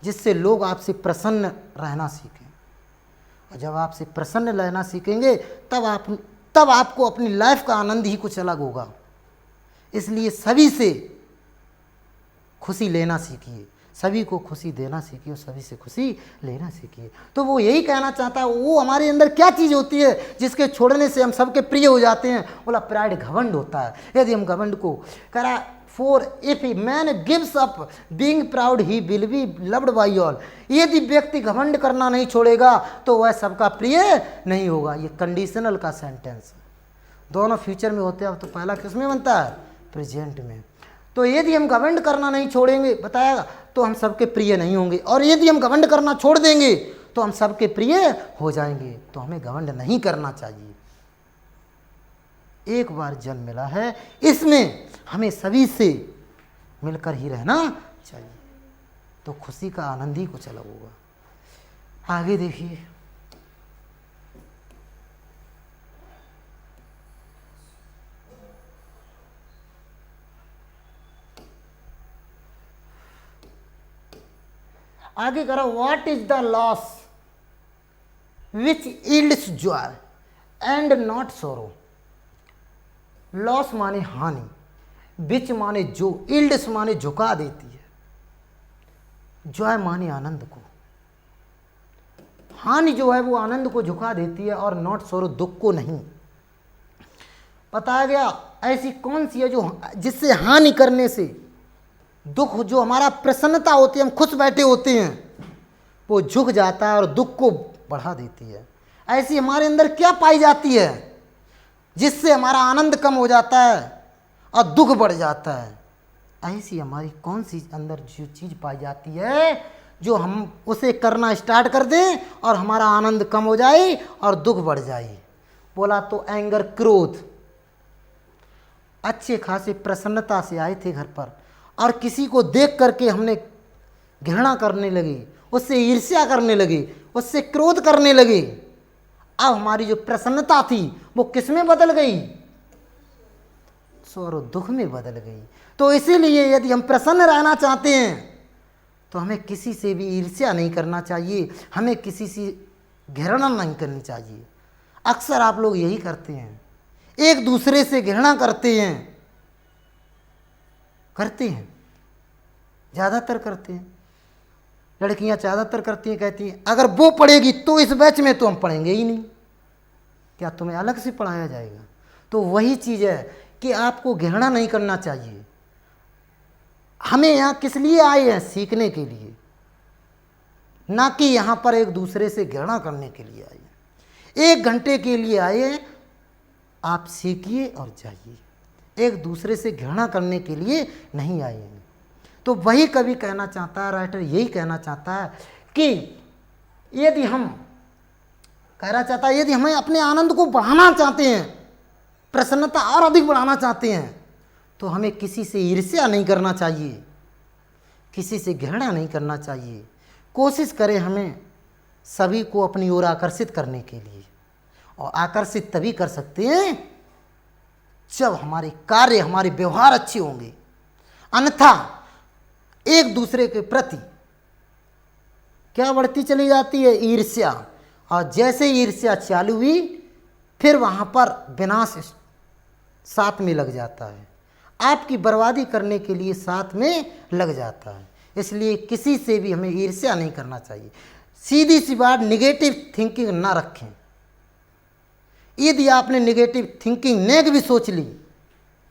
जिससे लोग आपसे प्रसन्न रहना सीखें। और जब आपसे प्रसन्न रहना सीखेंगे तब आपको अपनी लाइफ का आनंद ही कुछ अलग होगा। इसलिए सभी से खुशी लेना सीखिए, सभी को खुशी देना सीखिए और सभी से खुशी लेना सीखिए। तो वो यही कहना चाहता है, वो हमारे अंदर क्या चीज़ होती है जिसके छोड़ने से हम सबके प्रिय हो जाते हैं? बोला प्राइड, घमंड होता है। यदि हम घमंड को करा, for if a man gives up being proud he will be loved by all. यदि व्यक्ति घमंड करना नहीं छोड़ेगा तो वह सबका प्रिय नहीं होगा। ये कंडीशनल का सेंटेंस है, दोनों फ्यूचर में होते हैं। तो पहला किस में बनता है? प्रेजेंट में। तो यदि हम घमंड करना नहीं छोड़ेंगे, बताया, तो हम सबके प्रिय नहीं होंगे। और यदि हम घमंड करना छोड़ देंगे तो हम सबके प्रिय हो जाएंगे। तो हमें घमंड नहीं करना चाहिए। एक बार जन्म मिला है, इसमें हमें सभी से मिलकर ही रहना चाहिए। तो खुशी का आनंद ही कुछ अलग होगा। आगे देखिए, आगे करो, what is the loss which yields Joy and not sorrow. Loss माने हानि, विच माने जो, यील्ड्स माने झुका देती है, जॉय माने आनंद को। हानि जो है वो आनंद को झुका देती है, और नॉट सोरो, दुख को नहीं। बताया गया ऐसी कौन सी है जो जिससे हानि करने से दुख, जो हमारा प्रसन्नता होती है, हम खुश बैठे होते हैं, वो झुक जाता है और दुख को बढ़ा देती है। ऐसी हमारे अंदर क्या पाई जाती है जिससे हमारा आनंद कम हो जाता है और दुख बढ़ जाता है? ऐसी हमारी कौन सी अंदर जो चीज़ पाई जाती है जो हम उसे करना स्टार्ट कर दें और हमारा आनंद कम हो जाए और दुख बढ़ जाए? बोला तो एंगर, क्रोध। अच्छे खासे प्रसन्नता से आए थे घर पर और किसी को देख करके हमने घृणा करने लगे, उससे ईर्ष्या करने लगे, उससे क्रोध करने लगे। अब हमारी जो प्रसन्नता थी वो किस में बदल गई? सौर दुख में बदल गई। तो इसीलिए यदि हम प्रसन्न रहना चाहते हैं तो हमें किसी से भी ईर्ष्या नहीं करना चाहिए, हमें किसी से घृणा नहीं करनी चाहिए। अक्सर आप लोग यही करते हैं, एक दूसरे से घृणा करते हैं, ज़्यादातर करते हैं। लड़कियां ज़्यादातर करती हैं, कहती हैं अगर वो पढ़ेगी तो इस बैच में तो हम पढ़ेंगे ही नहीं, क्या तुम्हें अलग से पढ़ाया जाएगा? तो वही चीज़ है कि आपको घृणा नहीं करना चाहिए। हमें यहाँ किस लिए आए हैं? सीखने के लिए, ना कि यहाँ पर एक दूसरे से घृणा करने के लिए आए हैं। 1 घंटे के लिए आए हैं, आप सीखिए और जाइए। एक दूसरे से घृणा करने के लिए नहीं आए हैं। तो वही कवि कहना चाहता है, राइटर यही कहना चाहता है कि यदि हमें अपने आनंद को बढ़ाना चाहते हैं, प्रसन्नता और अधिक बढ़ाना चाहते हैं, तो हमें किसी से ईर्ष्या नहीं करना चाहिए, किसी से घृणा नहीं करना चाहिए। कोशिश करें हमें सभी को अपनी ओर आकर्षित करने के लिए, और आकर्षित तभी कर सकते हैं जब हमारे कार्य, हमारे व्यवहार अच्छे होंगे। अन्यथा एक दूसरे के प्रति क्या बढ़ती चली जाती है? ईर्ष्या। और जैसे ईर्ष्या चालू हुई फिर वहाँ पर विनाश साथ में लग जाता है, आपकी बर्बादी करने के लिए साथ में लग जाता है। इसलिए किसी से भी हमें ईर्ष्या नहीं करना चाहिए। सीधी सी बात, निगेटिव थिंकिंग ना रखें। यदि आपने निगेटिव थिंकिंग नेक भी सोच ली,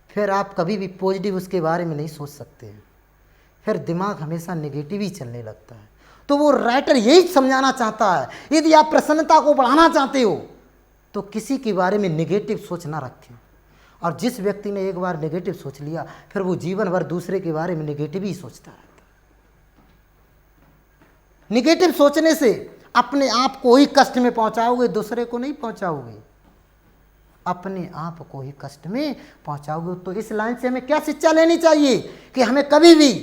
फिर आप कभी भी पॉजिटिव उसके बारे में नहीं सोच सकते हैं, फिर दिमाग हमेशा नेगेटिव ही चलने लगता है। तो वो राइटर यही समझाना चाहता है, यदि आप प्रसन्नता को बढ़ाना चाहते हो तो किसी के बारे में नेगेटिव सोच ना रखें। और जिस व्यक्ति ने एक बार नेगेटिव सोच लिया, फिर वो जीवन भर दूसरे के बारे में नेगेटिव ही सोचता रहता है। नेगेटिव सोचने से अपने आप को ही कष्ट में पहुंचाओगे, दूसरे को नहीं पहुंचाओगे, अपने आप को ही कष्ट में पहुंचाओगे। तो इस लाइन से हमें क्या शिक्षा लेनी चाहिए कि हमें कभी भी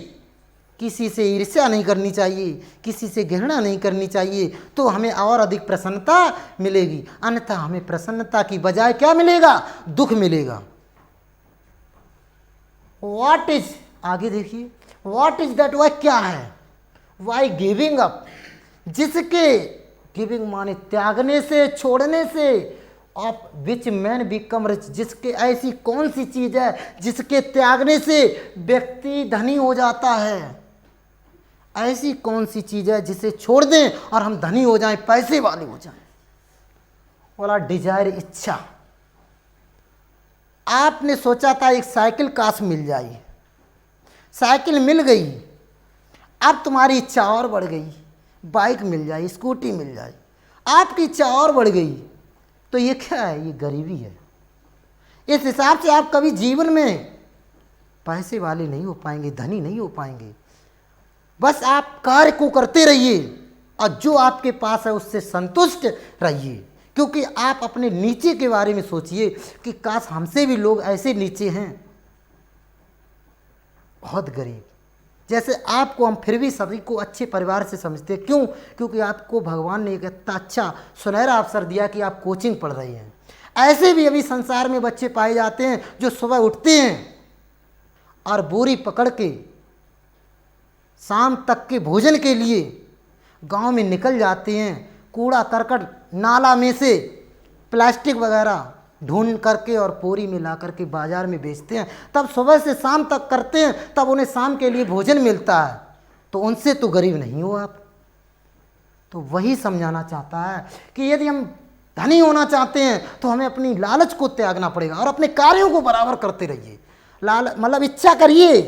किसी से ईर्ष्या नहीं करनी चाहिए, किसी से घृणा नहीं करनी चाहिए, तो हमें और अधिक प्रसन्नता मिलेगी। अन्यथा हमें प्रसन्नता की बजाय क्या मिलेगा? दुख मिलेगा। व्हाट इज, आगे देखिए, व्हाट इज दैट, वह क्या है? वाई गिविंग अप, जिसके गिविंग माने त्यागने से, छोड़ने से। Of which man become rich, जिसके ऐसी कौन सी चीज है जिसके त्यागने से व्यक्ति धनी हो जाता है। ऐसी कौन सी चीज है जिसे छोड़ दें और हम धनी हो जाएं, पैसे वाले हो जाएं। बोला डिजायर, इच्छा। आपने सोचा था एक साइकिल काश मिल जाए, साइकिल मिल गई, अब तुम्हारी इच्छा और बढ़ गई, बाइक मिल जाए, स्कूटी मिल जाए, आपकी इच्छा और बढ़ गई। तो ये क्या है? ये गरीबी है। इस हिसाब से आप कभी जीवन में पैसे वाले नहीं हो पाएंगे, धनी नहीं हो पाएंगे। बस आप कार्य को करते रहिए और जो आपके पास है उससे संतुष्ट रहिए, क्योंकि आप अपने नीचे के बारे में सोचिए कि काश हमसे भी लोग ऐसे नीचे हैं, बहुत गरीब। जैसे आपको हम फिर भी सभी को अच्छे परिवार से समझते हैं। क्यों? क्योंकि आपको भगवान ने एक इतना अच्छा सुनहरा अवसर दिया कि आप कोचिंग पढ़ रहे हैं। ऐसे भी अभी संसार में बच्चे पाए जाते हैं जो सुबह उठते हैं और बोरी पकड़ के शाम तक के भोजन के लिए गांव में निकल जाते हैं, कूड़ा करकट नाला में से प्लास्टिक वगैरह ढूंढ करके और बोरी में ला करके बाजार में बेचते हैं। तब सुबह से शाम तक करते हैं, तब उन्हें शाम के लिए भोजन मिलता है। तो उनसे तो गरीब नहीं हो आप। तो वही समझाना चाहता है कि यदि हम धनी होना चाहते हैं तो हमें अपनी लालच को त्यागना पड़ेगा और अपने कार्यों को बराबर करते रहिए। मतलब इच्छा करिए,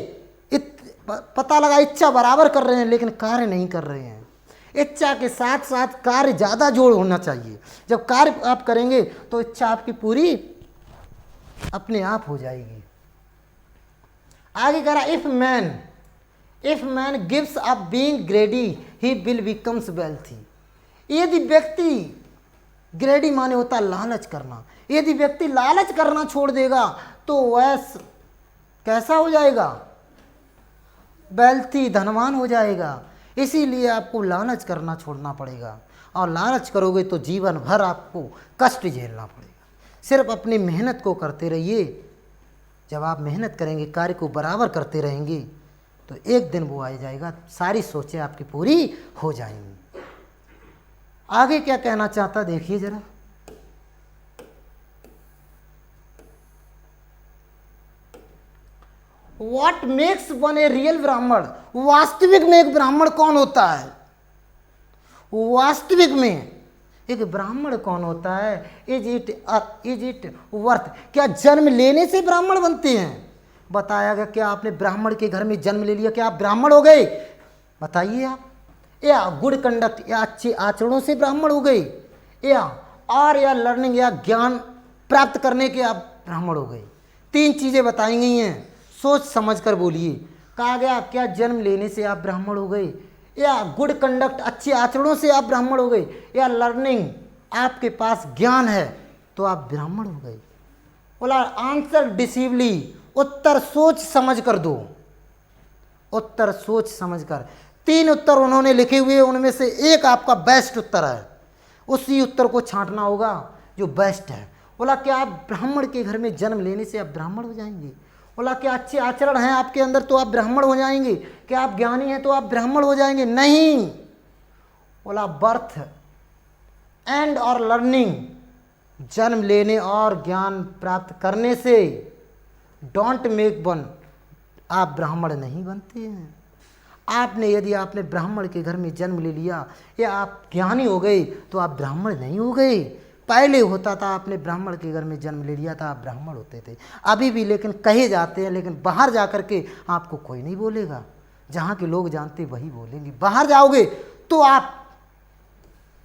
पता लगा इच्छा बराबर कर रहे हैं लेकिन कार्य नहीं कर रहे हैं। इच्छा के साथ साथ कार्य ज़्यादा जोड़ होना चाहिए। जब कार्य आप करेंगे तो इच्छा आपकी पूरी अपने आप हो जाएगी। आगे कह रहा if man gives up being ग्रेडी he will becomes wealthy. यदि व्यक्ति, ग्रेडी माने होता लालच करना, यदि व्यक्ति लालच करना छोड़ देगा तो वह कैसा हो जाएगा? वेल्थी, धनवान हो जाएगा। इसीलिए आपको लालच करना छोड़ना पड़ेगा, और लालच करोगे तो जीवन भर आपको कष्ट झेलना पड़ेगा। सिर्फ अपनी मेहनत को करते रहिए। जब आप मेहनत करेंगे, कार्य को बराबर करते रहेंगे, तो एक दिन वो आ जाएगा, सारी सोचें आपकी पूरी हो जाएंगी। आगे क्या कहना चाहता देखिए जरा। What makes one a real ब्राह्मण? वास्तविक में एक ब्राह्मण कौन होता है? वास्तविक में एक ब्राह्मण कौन होता है? Is it worth? क्या जन्म लेने से ब्राह्मण बनते हैं? बताया गया। क्या आपने ब्राह्मण के घर में जन्म ले लिया, क्या आप ब्राह्मण हो गए? बताइए आप। या गुड कंडक्ट या अच्छे आचरणों से ब्राह्मण हो गए, या लर्निंग या ज्ञान प्राप्त करने के आप ब्राह्मण हो गए। 3 चीजें बताई गई हैं, सोच समझ कर बोलिए। कहा गया क्या जन्म लेने से आप ब्राह्मण हो गए, या गुड कंडक्ट अच्छे आचरणों से आप ब्राह्मण हो गए, या लर्निंग आपके पास ज्ञान है तो आप ब्राह्मण हो गए। बोला आंसर डिसीवली, उत्तर सोच समझ कर दो। उत्तर सोच समझ कर। 3 उत्तर उन्होंने लिखे हुए, उनमें से एक आपका बेस्ट उत्तर है। उसी उत्तर को छांटना होगा जो बेस्ट है। बोला क्या आप ब्राह्मण के घर में जन्म लेने से आप ब्राह्मण हो जाएंगे? बोला क्या अच्छे आचरण हैं आपके अंदर तो आप ब्राह्मण हो जाएंगे? क्या आप ज्ञानी हैं तो आप ब्राह्मण हो जाएंगे? नहीं। बोला बर्थ एंड और लर्निंग, जन्म लेने और ज्ञान प्राप्त करने से डोंट मेक वन, आप ब्राह्मण नहीं बनते हैं। यदि आपने ब्राह्मण के घर में जन्म ले लिया या आप ज्ञानी हो गए तो आप ब्राह्मण नहीं हो गए। पहले होता था आपने ब्राह्मण के घर में जन्म ले लिया था, आप ब्राह्मण होते थे। अभी भी लेकिन कहे जाते हैं, लेकिन बाहर जा कर के आपको कोई नहीं बोलेगा। जहाँ के लोग जानते वही बोलेंगे। बाहर जाओगे तो आप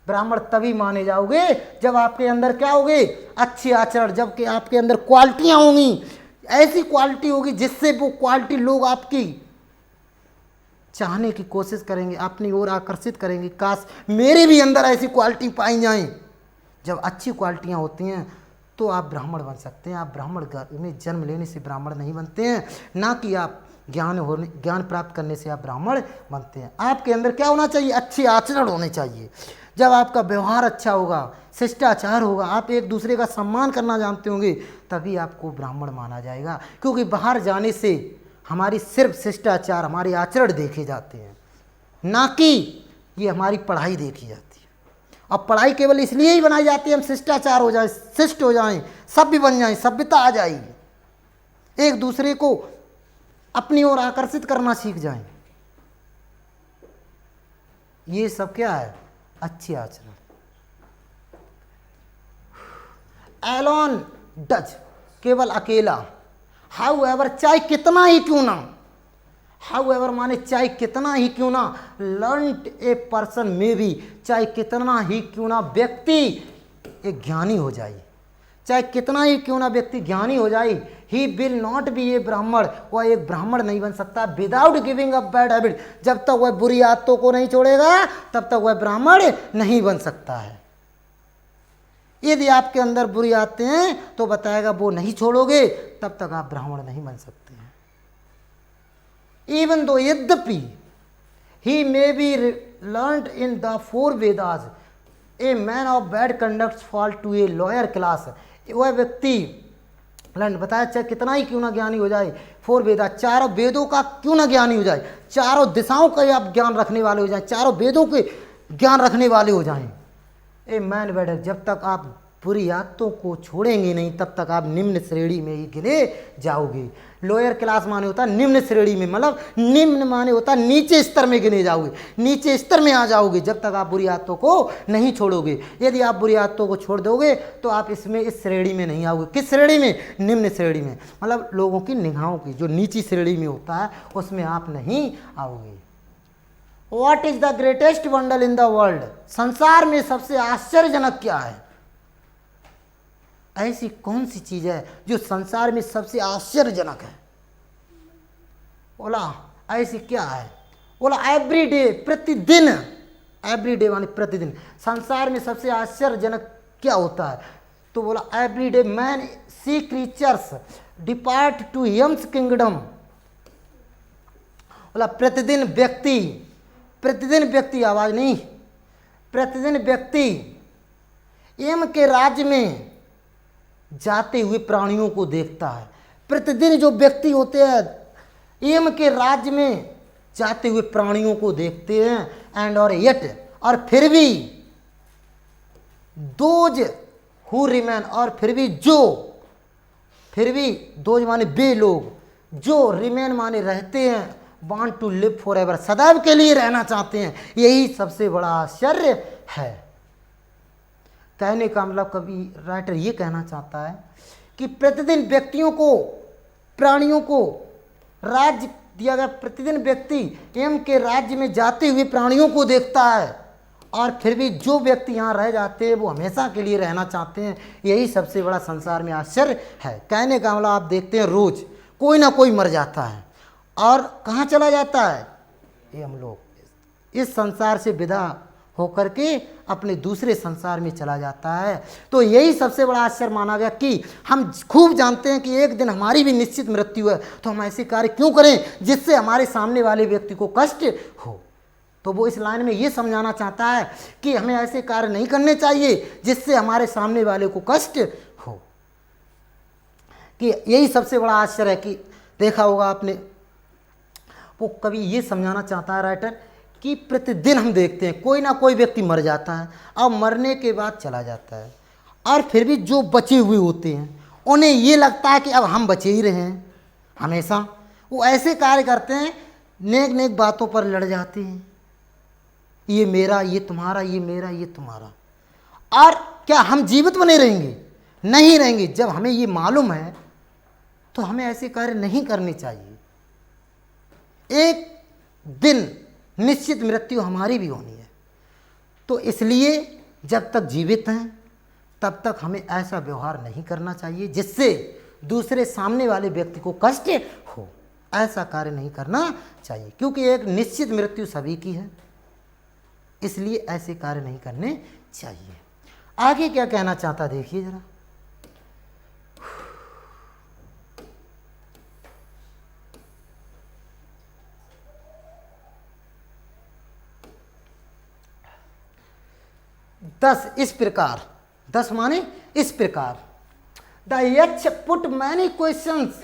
ब्राह्मण तभी माने जाओगे जब आपके अंदर क्या होगे? अच्छे आचरण। जबकि आपके अंदर क्वालिटियाँ होंगी, ऐसी क्वालिटी होगी जिससे वो क्वालिटी लोग आपकी चाहने की कोशिश करेंगे, अपनी ओर आकर्षित करेंगे। काश मेरे भी अंदर ऐसी क्वालिटी पाई जाएं। जब अच्छी क्वालिटियाँ होती हैं तो आप ब्राह्मण बन सकते हैं। आप ब्राह्मण में जन्म लेने से ब्राह्मण नहीं बनते हैं, ना कि आप ज्ञान प्राप्त करने से आप ब्राह्मण बनते हैं। आपके अंदर क्या होना चाहिए? अच्छे आचरण होने चाहिए। जब आपका व्यवहार अच्छा होगा, शिष्टाचार होगा, आप एक दूसरे का सम्मान करना जानते होंगे, तभी आपको ब्राह्मण माना जाएगा। क्योंकि बाहर जाने से हमारी सिर्फ शिष्टाचार, हमारे आचरण देखे जाते हैं, ना कि ये हमारी पढ़ाई देखी जाती है। अब पढ़ाई केवल इसलिए ही बनाई जाती है हम शिष्टाचार हो जाए, शिष्ट हो जाएं, सभ्य बन जाएं, सभ्यता आ जाएगी, एक दूसरे को अपनी ओर आकर्षित करना सीख जाएं। ये सब क्या है? अच्छे आचरण। एलोन डज, केवल अकेला। हाउ एवर, चाहे कितना ही क्यों ना, हाउ एवर माने चाहे कितना ही क्यों ना, लर्नड ए पर्सन में भी, चाहे कितना ही क्यों ना व्यक्ति एक ज्ञानी हो जाए, चाहे कितना ही क्यों ना व्यक्ति ज्ञानी हो जाए, ही विल नॉट बी ए ब्राह्मण, वह एक ब्राह्मण नहीं बन सकता without giving up bad habit, जब तक वह बुरी आदतों को नहीं छोड़ेगा तब तक वह ब्राह्मण नहीं बन सकता है। यदि आपके अंदर बुरी आदतें हैं तो बताएगा वो नहीं छोड़ोगे तब तक आप ब्राह्मण नहीं बन सकते हैं। इवन दो, यद्यपि he may be learned in the 4 Vedas, a man of bad conduct fall to a lower class, वह व्यक्ति लर्न, बताया चाहे कितना ही क्यों ना ज्ञानी हो जाए, 4 वेदा, चारों वेदों का क्यों ना ज्ञानी हो जाए, चारों दिशाओं का आप ज्ञान रखने वाले हो जाए, चारों वेदों के ज्ञान रखने वाले हो जाएं, ए मैन बैड, जब तक आप बुरी आदतों को छोड़ेंगे नहीं तब तक आप निम्न श्रेणी में ही गिने जाओगे। लोअर क्लास माने होता है निम्न श्रेणी में, मतलब निम्न माने होता है नीचे स्तर में गिने जाओगे, नीचे स्तर में आ जाओगे जब तक आप बुरी आदतों को नहीं छोड़ोगे। यदि आप बुरी आदतों को छोड़ दोगे तो आप इसमें, इस श्रेणी में नहीं आओगे। किस श्रेणी में? निम्न श्रेणी में, मतलब लोगों की निगाहों की जो नीची श्रेणी में होता है उसमें आप नहीं आओगे। What is the greatest wonder in the world, संसार में सबसे आश्चर्यजनक क्या है? ऐसी कौन सी चीज है जो संसार में सबसे आश्चर्यजनक है? बोला ऐसी क्या है? बोला एवरी डे, प्रतिदिन, एवरी डे माने प्रतिदिन। संसार में सबसे आश्चर्यजनक क्या होता है? तो बोला every day men see creatures depart to Yama's kingdom. बोला प्रतिदिन व्यक्ति, प्रतिदिन व्यक्ति, आवाज नहीं, प्रतिदिन व्यक्ति यम के राज्य में जाते हुए प्राणियों को देखता है। प्रतिदिन जो व्यक्ति होते हैं यम के राज्य में जाते हुए प्राणियों को देखते हैं, एंड और येट, और फिर भी दोज हु रिमेन, और फिर भी जो, फिर भी दोज माने वे लोग, जो रिमेन माने रहते हैं, want to live for ever, सदैव के लिए रहना चाहते हैं। यही सबसे बड़ा आश्चर्य है। कहने का मतलब, कभी राइटर ये कहना चाहता है कि प्रतिदिन व्यक्तियों को, प्राणियों को राज्य दिया गया, प्रतिदिन व्यक्ति यम के राज्य में जाते हुए प्राणियों को देखता है, और फिर भी जो व्यक्ति यहाँ रह जाते हैं वो हमेशा के लिए रहना चाहते हैं। यही सबसे बड़ा संसार में आश्चर्य है। कहने का मतलब, आप देखते हैं रोज कोई ना कोई मर जाता है, और कहाँ चला जाता है? ये हम लोग इस संसार से विदा होकर के अपने दूसरे संसार में चला जाता है। तो यही सबसे बड़ा आश्चर्य माना गया कि हम खूब जानते हैं कि एक दिन हमारी भी निश्चित मृत्यु है, तो हम ऐसे कार्य क्यों करें जिससे हमारे सामने वाले व्यक्ति को कष्ट हो। तो वो इस लाइन में ये समझाना चाहता है कि हमें ऐसे कार्य नहीं करने चाहिए जिससे हमारे सामने वाले को कष्ट हो। कि यही सबसे बड़ा आश्चर्य है कि देखा होगा आपने, वो कभी ये समझाना चाहता है राइटर कि प्रतिदिन हम देखते हैं कोई ना कोई व्यक्ति मर जाता है और मरने के बाद चला जाता है, और फिर भी जो बचे हुए होते हैं उन्हें ये लगता है कि अब हम बचे ही रहे हैं हमेशा। वो ऐसे कार्य करते हैं, नेक नेक बातों पर लड़ जाते हैं, ये मेरा, ये तुम्हारा, ये मेरा, ये तुम्हारा। और क्या हम जीवित बने रहेंगे? नहीं रहेंगे। जब हमें ये मालूम है तो हमें ऐसे कार्य नहीं करने चाहिए। एक दिन निश्चित मृत्यु हमारी भी होनी है, तो इसलिए जब तक जीवित हैं तब तक हमें ऐसा व्यवहार नहीं करना चाहिए जिससे दूसरे सामने वाले व्यक्ति को कष्ट हो। ऐसा कार्य नहीं करना चाहिए, क्योंकि एक निश्चित मृत्यु सभी की है, इसलिए ऐसे कार्य नहीं करने चाहिए। आगे क्या कहना चाहता देखिए जरा। दस इस प्रकार, 10 माने इस प्रकार। द यक्ष पुट मैनी क्वेश्चंस,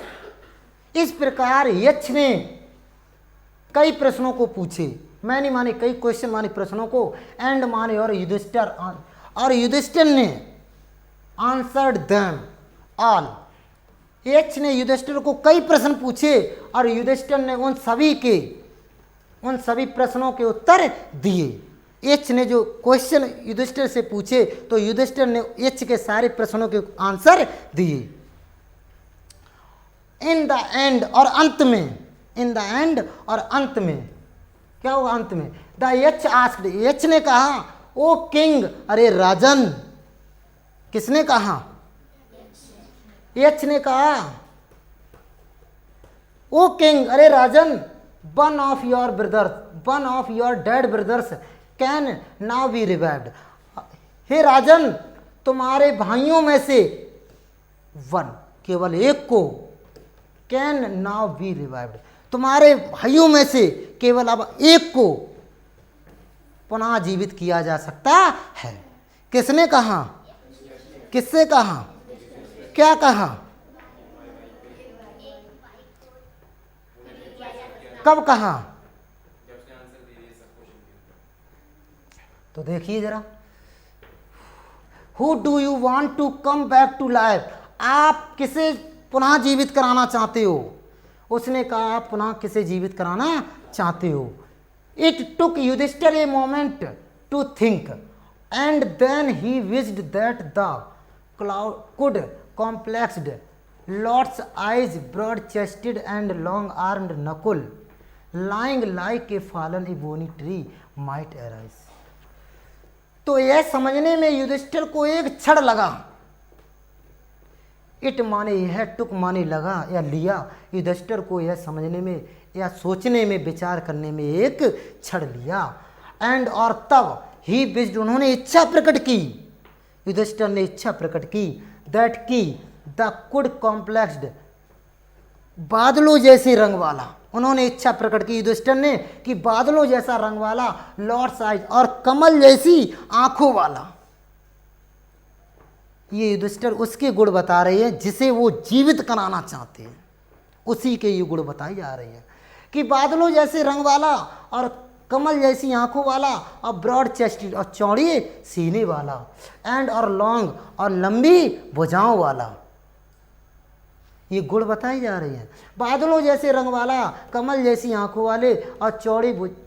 इस प्रकार यक्ष ने कई प्रश्नों को पूछे। मैनी माने कई, क्वेश्चन माने प्रश्नों को, एंड माने और युधिष्ठिर, और युधिष्ठिर ने आंसर्ड देम ऑल। एच ने युधिष्ठिर को कई प्रश्न पूछे और युधिष्ठिर ने उन सभी प्रश्नों के उत्तर दिए। एच ने जो क्वेश्चन युधिष्ठिर से पूछे तो युधिष्ठिर ने एच के सारे प्रश्नों के आंसर दिए। इन द एंड और अंत में, इन द एंड और अंत में क्या होगा, अंत में द एच आस्क्ड, एच ने कहा ओ किंग, अरे राजन। किसने कहा, एच ने कहा ओ किंग, अरे राजन, one of your brothers, one of your dead brothers can now be revived. हे राजन, तुम्हारे भाइयों में से वन, केवल एक को, कैन नाउ बी रिवाइव्ड, तुम्हारे भाइयों में से केवल अब एक को पुनः जीवित किया जा सकता है। किसने कहा, किससे कहा, क्या कहा, कब कहा, तो देखिए जरा, who do you want to come back to life, आप किसे पुनः जीवित कराना चाहते हो। उसने कहा आप पुनः किसे जीवित कराना चाहते हो। It took Yudhishthira a moment to think and then he wished that the cloud could complexed lords eyes broad chested and long armed Nakul lying like a fallen ebony tree might arise. तो यह समझने में युधिष्ठिर को एक क्षण लगा। इट माने यह, टुक माने लगा या लिया, युधिष्ठिर को यह समझने में या सोचने में, विचार करने में एक क्षण लिया। एंड और तब ही विज्ड, उन्होंने इच्छा प्रकट की, युधिष्ठिर ने इच्छा प्रकट की, दैट की द कुड कॉम्प्लेक्स्ड, बादलों जैसे रंग वाला, उन्होंने इच्छा प्रकट की युधिष्ठिर ने कि बादलों जैसा रंग वाला, लॉर्ड्स आइज, और कमल जैसी आंखों वाला। ये युधिष्ठिर उसके गुण बता रहे हैं जिसे वो जीवित कराना चाहते हैं, उसी के ये गुण बताए जा रहे हैं कि बादलों जैसे रंग वाला और कमल जैसी आंखों वाला और ब्रॉड चेस्टेड और चौड़ी सीने वाला, एंड और लॉन्ग और लंबी भुजाओं वाला, ये गुण बताए जा रहे हैं। बादलों जैसे रंग वाला, कमल जैसी आंखों वाले और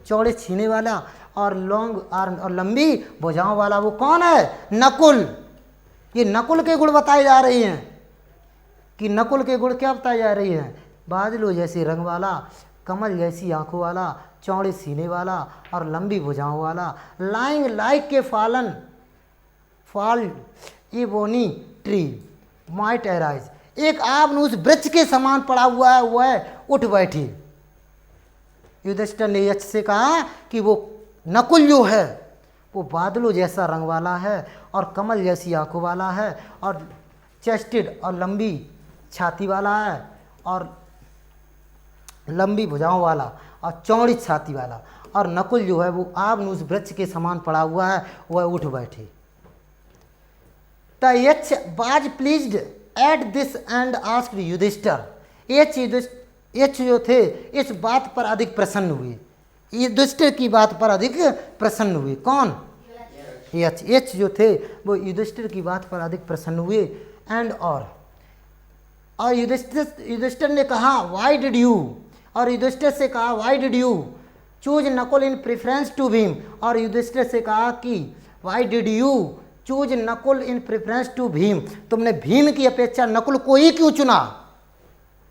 चौड़े सीने वाला और लॉन्ग आर्म और लंबी भुजाओं वाला, वो कौन है, नकुल। ये नकुल के गुण बताए जा रहे हैं कि नकुल के गुण क्या बताए जा रहे हैं, बादलों जैसे रंग वाला, कमल जैसी आंखों वाला, चौड़े सीने वाला और लंबी भुजाओं वाला, लाइंग लाइक के fall ebony tree might arise, एक आबनूस वृक्ष के समान पड़ा हुआ है, वह उठ बैठी। युधिष्ठिर ने यक्ष से कहा कि वो नकुल जो है वो बादलों जैसा रंग वाला है और कमल जैसी आंखों वाला है और चेस्टेड और लंबी छाती वाला है और लंबी भुजाओं वाला और चौड़ी छाती वाला, और नकुल जो है वो आबनूस वृक्ष के समान पड़ा हुआ है, वह उठ बैठे। The Yaksha was pleased at this and asked Yudhishthir, Yaksha जो थे इस बात पर अधिक प्रसन्न हुए, युधिष्ठिर की बात पर अधिक प्रसन्न हुए। कौन, यक्ष जो थे वो युधिष्ठिर की बात पर अधिक प्रसन्न हुए। एंड और युधिष्ठिर ने कहा व्हाई डिड यू, और युधिष्ठिर से कहा why did you choose Nakul in preference to Bhim, और युधिष्ठिर से कहा कि why did you choose Nakul in preference to Bhim, तुमने भीम की अपेक्षा नकुल को ही क्यों चुना।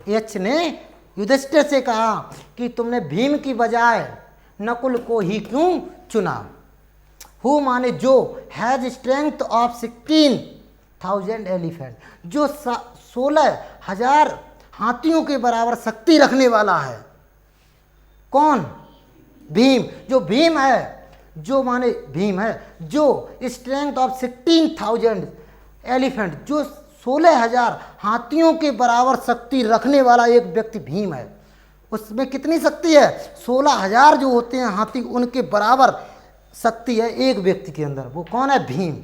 यक्ष ने युधिष्ठिर से कहा कि तुमने भीम की बजाय नकुल को ही क्यों चुना। हु माने जो, हैज स्ट्रेंथ ऑफ 16,000 एलिफेंट, जो 16,000 हाथियों के बराबर शक्ति रखने वाला है। कौन, भीम, जो भीम है, जो माने भीम है, जो स्ट्रेंथ ऑफ 16,000 एलिफेंट, जो 16,000 हाथियों के बराबर शक्ति रखने वाला एक व्यक्ति भीम है। उसमें कितनी शक्ति है, 16,000 जो होते हैं हाथी, उनके बराबर शक्ति है एक व्यक्ति के अंदर। वो कौन है, भीम।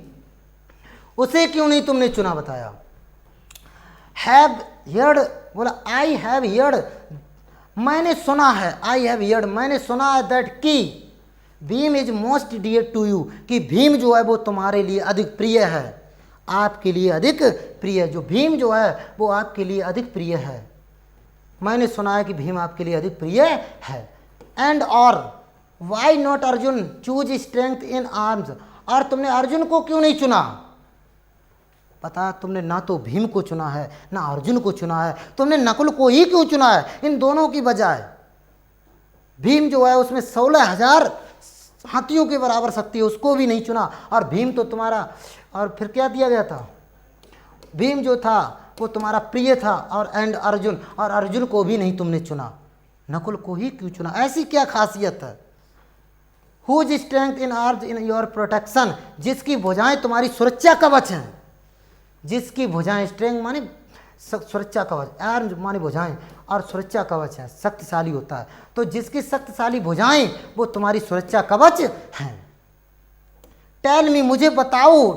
उसे क्यों नहीं तुमने चुना, बताया। हैव हियर्ड, बोला आई हैव हियर्ड, मैंने सुना है, आई हैव हियर्ड, मैंने सुना है दैट की, Bhim is most dear to you, कि भीम जो है वो तुम्हारे लिए अधिक प्रिय है, आपके लिए अधिक प्रिय है। जो भीम जो है वो आपके लिए अधिक प्रिय है। मैंने सुना है कि भीम आपके लिए अधिक प्रिय है। एंड और why not Arjun choose strength in arms, और तुमने अर्जुन को क्यों नहीं चुना? पता, तुमने ना तो भीम को चुना है ना अर्जुन को चुना है, तुमने नकुल को ही क्यों चुना है इन दोनों की बजाय? भीम जो है उसमें 16,000 हाथियों के बराबर शक्ति है, उसको भी नहीं चुना। और भीम तो तुम्हारा, और फिर क्या दिया गया था, भीम जो था वो तुम्हारा प्रिय था, और एंड अर्जुन, और अर्जुन को भी नहीं तुमने चुना, नकुल को ही क्यों चुना? ऐसी क्या खासियत है? Whose strength in arms in your protection, जिसकी भुजाएं तुम्हारी सुरक्षा कवच हैं, जिसकी भुजाएं, स्ट्रेंथ माने सुरक्षा कवच, आर्म्स माने भुजाएं, और सुरक्षा कवच है, शक्तिशाली होता है। तो जिसकी शक्तिशाली भुजाएं वो तुम्हारी सुरक्षा कवच हैं। टेल मी, मुझे बताओ,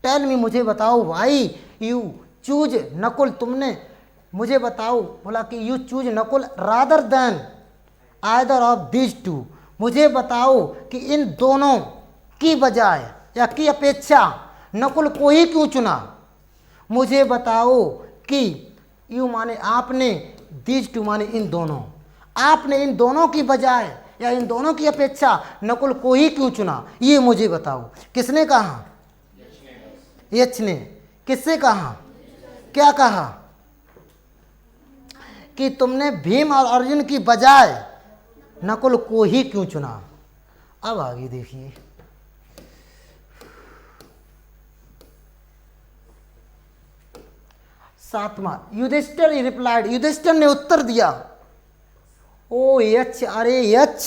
टेल मी मुझे बताओ, वाई यू चूज नकुल, तुमने मुझे बताओ, बोला कि you choose Nakul rather than either of these two, मुझे बताओ कि इन दोनों की बजाय या की अपेक्षा नकुल को ही क्यों चुना? मुझे बताओ कि यू माने आपने, दीज टू माने इन दोनों, आपने इन दोनों की बजाय या इन दोनों की अपेक्षा नकुल को ही क्यों चुना, ये मुझे बताओ। किसने कहा? यक्ष ने। किससे कहा? क्या कहा? कि तुमने भीम और अर्जुन की बजाय नकुल को ही क्यों चुना? अब आगे देखिए, सातवां, युधिष्ठिर रिप्लाइड, युधिष्ठिर ने उत्तर दिया, ओ यक्ष, अरे यक्ष,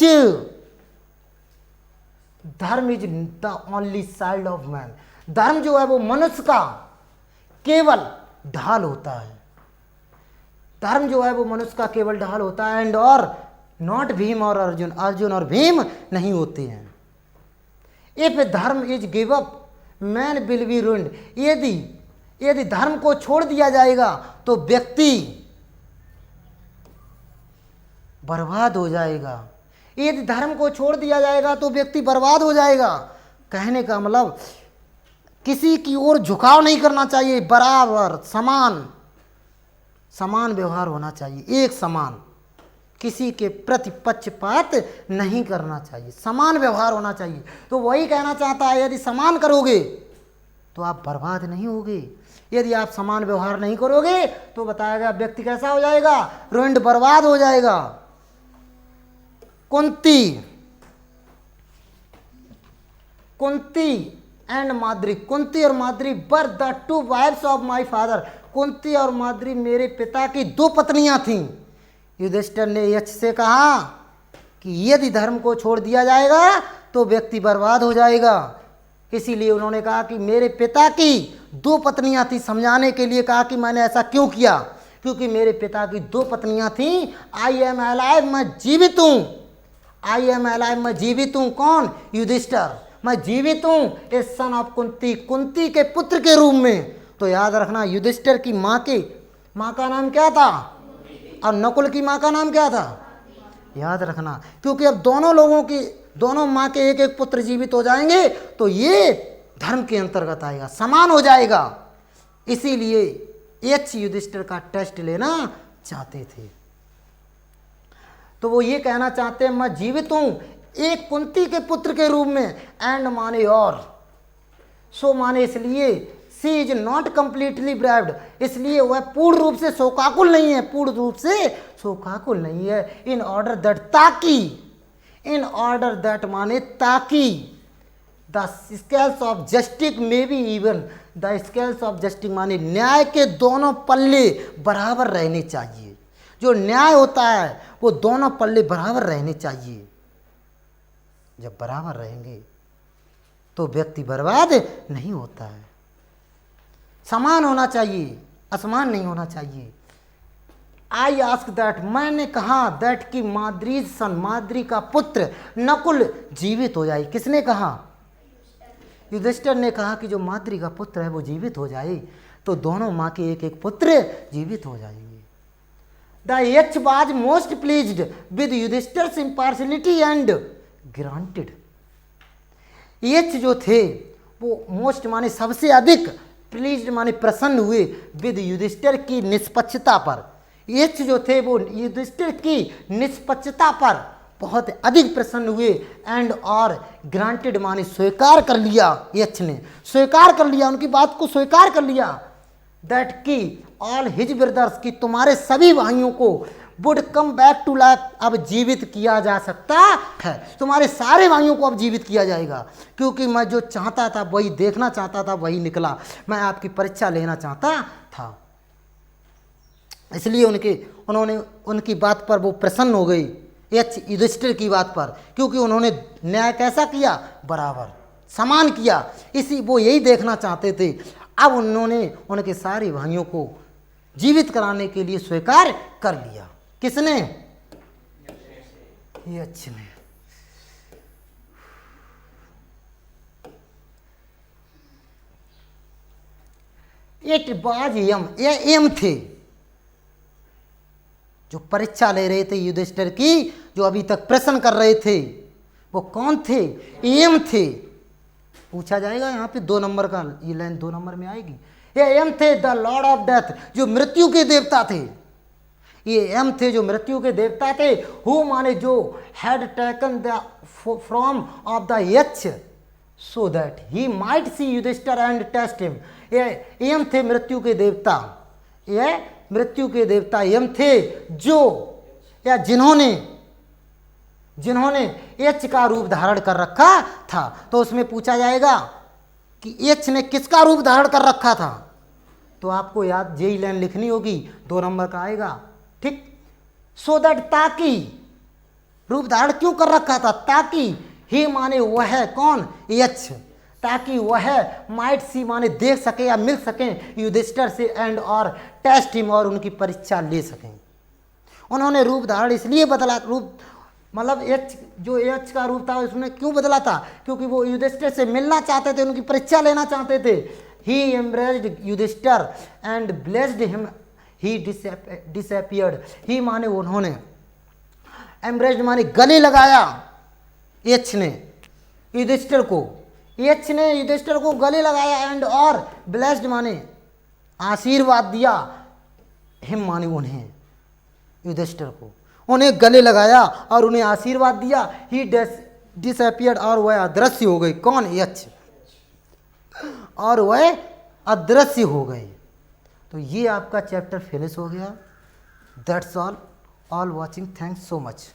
धर्म is the only side of man, धर्म जो है वो मनुष्य का केवल ढाल होता है, धर्म जो है वो मनुष्य का केवल ढाल होता है। एंड और नॉट भीम और अर्जुन, अर्जुन और भीम नहीं होते हैं। इफ धर्म is give up man will be ruined, यदि धर्म को छोड़ दिया जाएगा तो व्यक्ति बर्बाद हो जाएगा, यदि धर्म को छोड़ दिया जाएगा तो व्यक्ति बर्बाद हो जाएगा। कहने का मतलब किसी की ओर झुकाव नहीं करना चाहिए, बराबर समान समान व्यवहार होना चाहिए, एक समान, किसी के प्रति पक्षपात नहीं करना चाहिए, समान व्यवहार होना चाहिए। तो वही कहना चाहता है, यदि समान करोगे तो आप बर्बाद नहीं होगे, यदि आप समान व्यवहार नहीं करोगे तो बताया गया व्यक्ति कैसा हो जाएगा? रुइंड, बर्बाद हो जाएगा। कुंती एंड माद्री, कुंती और Madri were the two wives of my father, Kunti और माद्री मेरे पिता की दो पत्नियां थीं। युधिष्ठिर ने यक्ष से कहा कि यदि धर्म को छोड़ दिया जाएगा तो व्यक्ति बर्बाद हो जाएगा, इसीलिए उन्होंने कहा कि मेरे पिता की दो पत्नियां थी, समझाने के लिए कहा कि मैंने ऐसा क्यों किया, क्योंकि मेरे पिता की दो पत्नियां थीं। आई एम अलाइव, मैं जीवित हूँ, आई एम अलाइव, मैं जीवित हूँ। कौन? युधिष्ठिर, मैं जीवित हूँ ए सन ऑफ कुंती, कुंती के पुत्र के रूप में। तो याद रखना, युधिष्ठिर की माँ का नाम क्या था और नकुल की माँ का नाम क्या था, याद रखना, क्योंकि अब दोनों माँ के एक एक पुत्र जीवित हो जाएंगे तो ये धर्म के अंतर्गत आएगा, समान हो जाएगा। इसीलिए यक्ष युधिष्ठिर का टेस्ट लेना चाहते थे। तो वो ये कहना चाहते हैं मैं जीवित हूं एक कुंती के पुत्र के रूप में, एंड माने और, सो माने इसलिए, सी इज नॉट कंप्लीटली ब्राइव्ड, इसलिए वह पूर्ण रूप से शोकाकुल नहीं है, पूर्ण रूप से शोकाकुल नहीं है। इन ऑर्डर दैट, ताकि, इन ऑर्डर दैट माने ताकि, द स्केल्स ऑफ जस्टिस में be even, the scales of justice माने न्याय के दोनों पल्ले बराबर रहने चाहिए। जो न्याय होता है वो दोनों पल्ले बराबर रहने चाहिए। जब बराबर रहेंगे तो व्यक्ति बर्बाद नहीं होता है। समान होना चाहिए, असमान नहीं होना चाहिए। आई आस्क दैट, मैंने कहा दैट की माद्री सन, माद्री का पुत्र नकुल जीवित हो जाए। किसने कहा? युधिष्ठिर ने कहा कि जो माद्री का पुत्र है वो जीवित हो जाए, तो दोनों माँ के एक एक पुत्र जीवित हो जाएंगे। The Yaksha was most pleased with Yudhishthira's impartiality and granted. एच जो थे वो मोस्ट माने सबसे अधिक प्लीज्ड माने प्रसन्न हुए विद युधिष्ठिर की निष्पक्षता पर। एच जो थे वो युधिष्ठिर की निष्पक्षता पर बहुत अधिक प्रसन्न हुए एंड और ग्रांटेड माने स्वीकार कर लिया। एच ने स्वीकार कर लिया, उनकी बात को स्वीकार कर लिया दैट की ऑल हिज ब्रदर्स की तुम्हारे सभी भाइयों को would come back to life, अब जीवित किया जा सकता है। तुम्हारे सारे भाइयों को अब जीवित किया जाएगा, क्योंकि मैं जो चाहता था वही देखना चाहता था वही निकला। मैं आपकी परीक्षा लेना चाहता था, इसलिए उन्होंने उनकी बात पर वो प्रसन्न हो गई, एच युधिष्ठिर की बात पर, क्योंकि उन्होंने न्याय कैसा किया, बराबर समान किया। इसी वो यही देखना चाहते थे। अब उन्होंने उनके सारे भाइयों को जीवित कराने के लिए स्वीकार कर लिया। किसने? एच ने। इट वाज यम, ये एम थे जो परीक्षा ले रहे थे युधिष्ठिर की, जो अभी तक प्रश्न कर रहे थे, वो कौन थे? एम थे। पूछा जाएगा यहाँ पे 2 नंबर का, ये लाइन 2 नंबर में आएगी। ये एम थे द लॉर्ड ऑफ डेथ, जो मृत्यु के देवता थे। ये एम थे जो मृत्यु के देवता थे। हु माने जो had taken the form of the H so that he might see Yudhishthir and test him. ये एम थे मृत्यु के देवता, ये मृत्यु के देवता यम थे जो या जिन्होंने एच का रूप धारण कर रखा था। तो उसमें पूछा जाएगा कि एच ने किसका रूप धारण कर रखा था, तो आपको याद यही लाइन लिखनी होगी, 2 नंबर का आएगा, ठीक। सो दैट, ताकि, रूप धारण क्यों कर रखा था? ताकि ही माने वह कौन? एच, ताकि वह माइट सी माने देख सके या मिल सके युधिष्ठिर से एंड और टेस्ट हिम, और उनकी परीक्षा ले सकें। उन्होंने रूप धारण इसलिए बदला, रूप मतलब एच जो एच का रूप था उसने क्यों बदला था? क्योंकि वो युधिष्ठिर से मिलना चाहते थे, उनकी परीक्षा लेना चाहते थे। He embraced Yudhishthira and blessed him, he disappeared. He माने उन्होंने, एम्ब्रेस्ड माने गले लगाया एच ने युधिष्ठिर को, एच ने युधिष्ठिर को गले लगाया एंड और ब्लेस्ड माने आशीर्वाद दिया, हिम माने उन्हें, युधिष्ठिर को उन्हें गले लगाया और उन्हें आशीर्वाद दिया। ही डिसअपियर्ड, और वह अदृश्य हो गई। कौन? एच, और वह अदृश्य हो गए। तो ये आपका चैप्टर फिनिश हो गया। That's all watching, thanks so much.